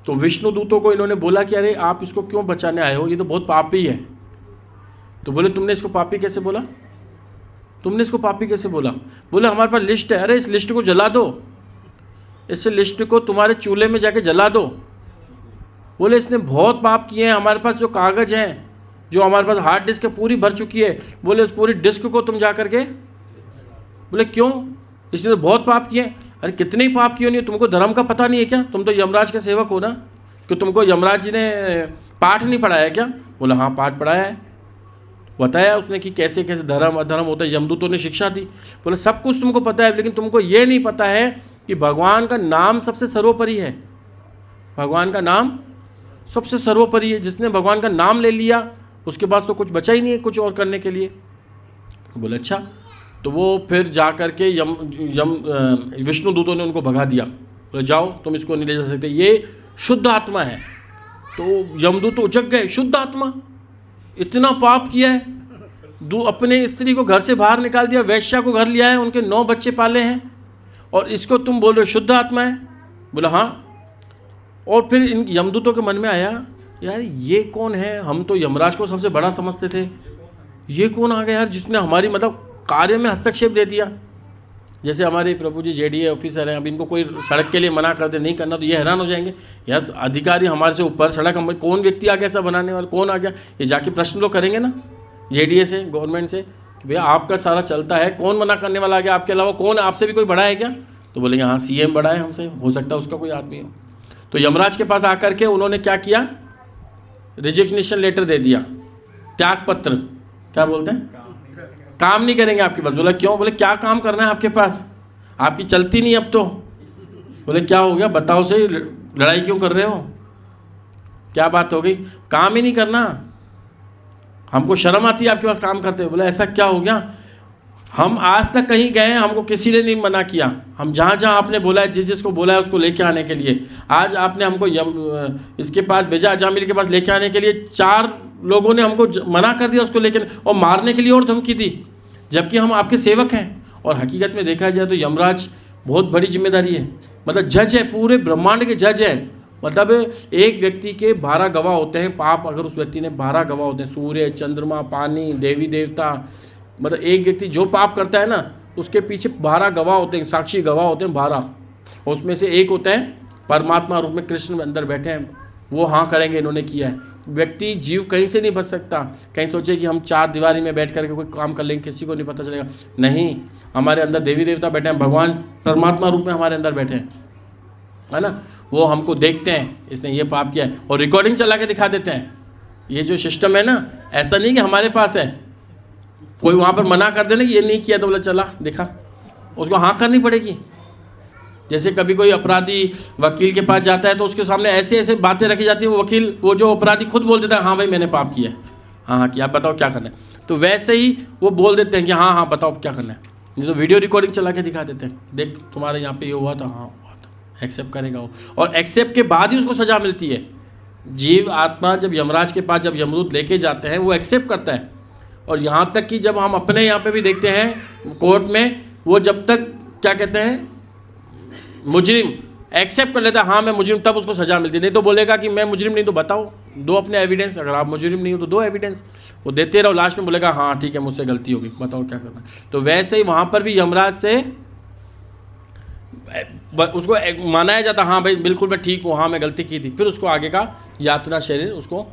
तो विष्णु दूतों को इन्होंने बोला कि अरे आप इसको क्यों बचाने आए हो, ये तो बहुत पापी है। तो बोले तुमने इसको पापी कैसे बोला, तुमने इसको पापी कैसे बोला? बोले हमारे पास लिस्ट है। अरे इस लिस्ट को जला दो, इस लिस्ट को तुम्हारे चूल्हे में जाके जला दो। बोले इसने बहुत पाप किए हैं, हमारे पास जो कागज़ हैं, जो हमारे पास हार्ड डिस्क पूरी भर चुकी है, बोले उस पूरी डिस्क को तुम जा करके, बोले क्यों? इसने तो बहुत पाप किए। अरे कितने ही पाप किए नहीं, तुमको धर्म का पता नहीं है क्या? तुम तो यमराज के सेवक हो ना, कि तुमको यमराज जी ने पाठ नहीं पढ़ाया क्या? बोला हाँ पाठ पढ़ाया है, बताया उसने कि कैसे कैसे धर्म अधर्म होता है, यमदूतों ने शिक्षा दी। बोले सब कुछ तुमको पता है, लेकिन तुमको ये नहीं पता है कि भगवान का नाम सबसे सर्वोपरि है। भगवान का नाम सबसे सर्वोपरि है। जिसने भगवान का नाम ले लिया उसके पास तो कुछ बचा ही नहीं है कुछ और करने के लिए। बोले अच्छा। तो वो फिर जा कर के विष्णु दूतों ने उनको भगा दिया। बोले जाओ, तुम इसको नहीं ले जा सकते, ये शुद्ध आत्मा है। तो यमदूत तो उचक गए, शुद्ध आत्मा, इतना पाप किया है, अपने स्त्री को घर से बाहर निकाल दिया, वैश्या को घर लिया है, उनके 9 बच्चे पाले हैं, और इसको तुम बोल रहे हो शुद्ध आत्मा है? बोला हाँ। और फिर इन यमदूतों के मन में आया, यार ये कौन है? हम तो यमराज को सबसे बड़ा समझते थे, ये कौन आ गया यार जिसने हमारी मतलब कार्य में हस्तक्षेप दे दिया। जैसे हमारे प्रभु जी जेडीए ऑफिसर हैं, अब इनको कोई सड़क के लिए मना कर दे नहीं करना, तो ये हैरान हो जाएंगे, यार अधिकारी हमारे से ऊपर, सड़क हम, कौन व्यक्ति आ गया ऐसा बनाने वाला, कौन आ गया? ये जाके प्रश्न तो करेंगे ना जेडीए से, गवर्नमेंट से, कि भैया आपका सारा चलता है, कौन मना करने वाला आ गया? आपके अलावा कौन, आपसे भी कोई बड़ा है क्या? तो बोलेंगे हाँ सीएम बड़ा है हमसे, हो सकता है उसका कोई आदमी हो। तो यमराज के पास आकर के उन्होंने क्या किया? रिजिग्नेशन लेटर दे दिया, त्याग पत्र, क्या बोलते हैं, काम नहीं करेंगे आपके पास। बोला क्यों? बोले क्या काम करना है आपके पास, आपकी चलती नहीं अब तो। बोले क्या हो गया बताओ सही, लड़ाई क्यों कर रहे हो, क्या बात हो गई? काम ही नहीं करना, हमको शर्म आती है आपके पास काम करते हुए। बोले ऐसा क्या हो गया? हम आज तक कहीं गए हमको किसी ने नहीं मना किया, हम जहाँ जहाँ आपने बोला है, जिसको बोला है उसको लेके आने के लिए, आज आपने हमको इसके पास भेजा, अजामिल के पास लेके आने के लिए, 4 लोगों ने हमको मना कर दिया उसको लेकर, और मारने के लिए और धमकी दी, जबकि हम आपके सेवक हैं। और हकीकत में देखा जाए तो यमराज बहुत बड़ी जिम्मेदारी है, मतलब जज है, पूरे ब्रह्मांड के जज है। मतलब एक व्यक्ति के 12 गवाह होते हैं, पाप अगर उस व्यक्ति ने 12 गवाह होते हैं, सूर्य चंद्रमा पानी देवी देवता, मतलब एक व्यक्ति जो पाप करता है ना उसके पीछे 12 गवाह होते हैं, साक्षी गवाह होते हैं 12, और उसमें से एक होता है परमात्मा रूप में कृष्ण अंदर बैठे हैं, वो हाँ करेंगे इन्होंने किया है। व्यक्ति जीव कहीं से नहीं बच सकता, कहीं सोचे कि हम 4 दीवारी में बैठ करके कोई काम कर लेंगे, किसी को नहीं पता चलेगा, नहीं, हमारे अंदर देवी देवता बैठे हैं, भगवान परमात्मा रूप में हमारे अंदर बैठे हैं, है ना, वो हमको देखते हैं इसने ये पाप किया है, और रिकॉर्डिंग चला के दिखा देते हैं। ये जो सिस्टम है ना, ऐसा नहीं कि हमारे पास है, कोई वहाँ पर मना कर देना कि ये नहीं किया तो बोला चला दिखा, उसको हाँ करनी पड़ेगी। जैसे कभी कोई अपराधी वकील के पास जाता है तो उसके सामने ऐसे ऐसे बातें रखी जाती है, वो वकील, वो जो अपराधी खुद बोल देता है हाँ भाई मैंने पाप किया है, हाँ किया, बताओ क्या करना है, तो वैसे ही वो बोल देते हैं कि हाँ हाँ बताओ क्या करना है। नहीं तो वीडियो रिकॉर्डिंग चला के दिखा देते हैं, देख तुम्हारे यहाँ पे ये हुआ था, हाँ हुआ था, एक्सेप्ट करेगा वो, और एक्सेप्ट के बाद ही उसको सज़ा मिलती है। जीव आत्मा जब यमराज के पास जब यमदूत लेके जाते हैं वो एक्सेप्ट करता है, और यहाँ तक कि जब हम अपने यहाँ पे भी देखते हैं कोर्ट में, वो जब तक क्या कहते हैं मुजरिम एक्सेप्ट कर लेता है हाँ मैं मुजरिम, तब उसको सज़ा मिलती है। नहीं तो बोलेगा कि मैं मुजरिम नहीं, तो बताओ दो अपने एविडेंस, अगर आप मुजरिम नहीं हो तो दो एविडेंस, वो देते रहो, लास्ट में बोलेगा हाँ ठीक है मुझसे गलती होगी, बताओ क्या करना। तो वैसे ही वहाँ पर भी यमराज से उसको मनाया जाता, हाँ भाई बिल्कुल मैं ठीक हूँ, हाँ मैं गलती की थी, फिर उसको आगे का यातना शरीर उसको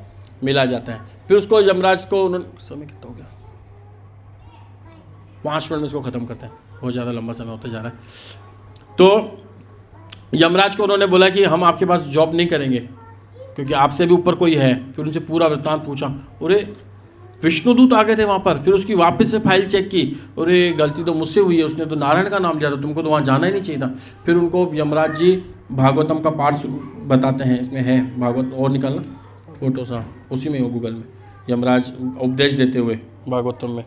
मिला जाता है। फिर उसको यमराज को उन्होंने, समय कितना हो गया, 5 मिनट में इसको ख़त्म करते हैं, बहुत ज़्यादा लंबा समय होता जा रहा है। तो यमराज को उन्होंने बोला कि हम आपके पास जॉब नहीं करेंगे क्योंकि आपसे भी ऊपर कोई है। फिर उनसे पूरा वृत्तांत पूछा, अरे विष्णुदूत आ गए थे वहाँ पर, फिर उसकी वापस से फाइल चेक की, अरे गलती तो मुझसे हुई है, उसने तो नारायण का नाम लिया था, तुमको तो वहाँ जाना ही नहीं चाहिए था। फिर उनको यमराज जी भागवतम का पाठ बताते हैं, इसमें है भागवत, और निकालना फोटो सा उसी में हो गूगल में, यमराज उपदेश देते हुए भागवतम में,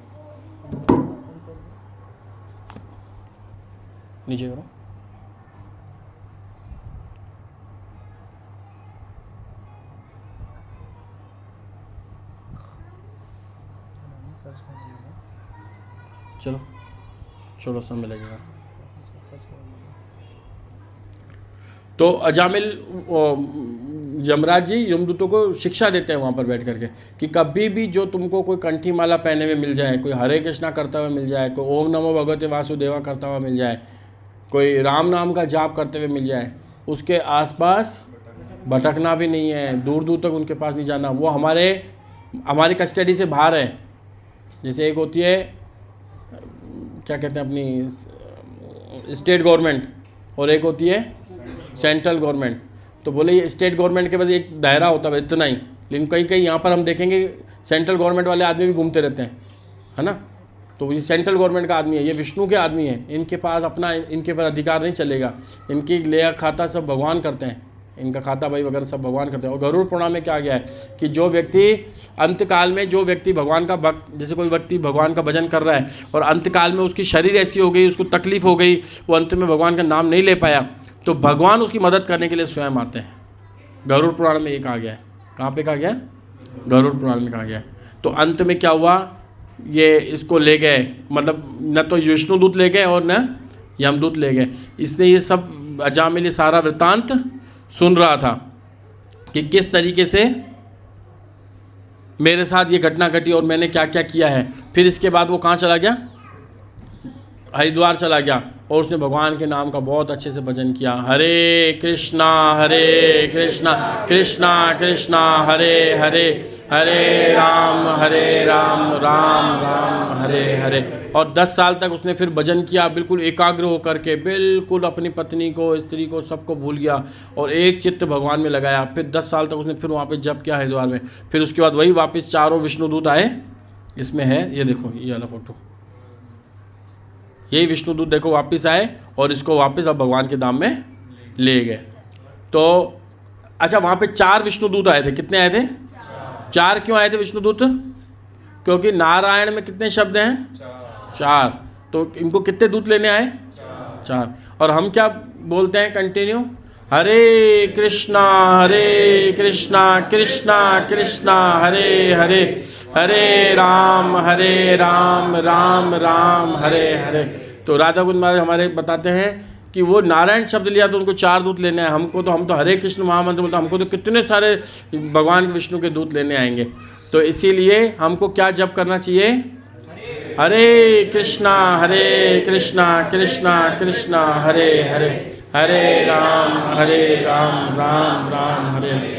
नीचे करो, चलो चलो समय लगेगा। तो अजामिल यमराज जी यमदूतों को शिक्षा देते हैं वहाँ पर बैठ करके कि कभी भी जो तुमको कोई कंठी माला पहने में मिल जाए, कोई हरे कृष्णा करता हुआ मिल जाए, कोई ओम नमो भगवते वासुदेवा करता हुआ मिल जाए, कोई राम नाम का जाप करते हुए मिल जाए, उसके आसपास भटकना भी नहीं है, दूर दूर तक उनके पास नहीं जाना, वो हमारी कस्टडी से बाहर है। जैसे एक होती है क्या कहते हैं अपनी स्टेट गवर्नमेंट और एक होती है सेंट्रल गवर्नमेंट। तो बोले ये स्टेट गवर्नमेंट के बस एक दायरा होता है इतना ही, लेकिन कहीं कहीं यहाँ पर हम देखेंगे सेंट्रल गवर्नमेंट वाले आदमी भी घूमते रहते हैं, है ना। तो ये सेंट्रल गवर्नमेंट का आदमी है, ये विष्णु के आदमी है, इनके पास अपना इनके पर अधिकार नहीं चलेगा, इनकी लेया खाता सब भगवान करते हैं, इनका खाता भाई वगैरह सब भगवान करते हैं। और गरुड़ पुराण में क्या गया है कि जो व्यक्ति अंतकाल में, जो व्यक्ति भगवान का भक्त, जैसे कोई व्यक्ति भगवान का भजन कर रहा है और अंतकाल में उसकी शरीर ऐसी हो गई, उसको तकलीफ़ हो गई, वो अंत में भगवान का नाम नहीं ले पाया, तो भगवान उसकी मदद करने के लिए स्वयं आते हैं। गरुड़ पुराण में ये कहा गया है। कहाँ पे कहा गया है? गरुड़ पुराण में कहा गया है। तो अंत में क्या हुआ, ये इसको ले गए, मतलब न तो विष्णुदूत ले गए और न यमदूत ले गए। इसने ये सब अजामिल ये सारा वृत्तांत सुन रहा था कि किस तरीके से मेरे साथ ये घटना घटी और मैंने क्या क्या किया है। फिर इसके बाद वो कहाँ चला गया? हरिद्वार चला गया और उसने भगवान के नाम का बहुत अच्छे से भजन किया। हरे कृष्णा कृष्णा कृष्णा हरे हरे, हरे राम राम राम हरे हरे। और 10 साल तक उसने फिर भजन किया, बिल्कुल एकाग्र होकर के, बिल्कुल अपनी पत्नी को, स्त्री को, सबको भूल गया और एक चित्त भगवान में लगाया। फिर 10 साल तक उसने फिर वहाँ पे जप किया हरिद्वार में। फिर उसके बाद वही वापस चारों विष्णुदूत आए, इसमें है ये देखो ये वाला फोटो, यही विष्णुदूत देखो वापस आए और इसको वापस अब भगवान के धाम में ले गए। तो अच्छा, वहाँ पे 4 विष्णुदूत आए थे। कितने आए थे? 4 क्यों आए थे विष्णुदूत? क्योंकि नारायण में कितने शब्द हैं? 4। तो इनको कितने दूत लेने आए? 4। और हम क्या बोलते हैं कंटिन्यू? हरे कृष्णा कृष्णा कृष्णा हरे हरे, हरे राम राम राम हरे हरे। तो राधा कुंज महाराज हमारे बताते हैं कि वो नारायण शब्द लिया तो उनको 4 दूत लेने हैं। हमको तो हम तो हरे कृष्ण महामंत्र बोलते, हमको तो कितने सारे भगवान के विष्णु के दूत लेने आएंगे। तो इसीलिए हमको क्या जप करना चाहिए? हरे कृष्णा कृष्णा कृष्णा हरे हरे, हरे राम राम राम हरे हरे।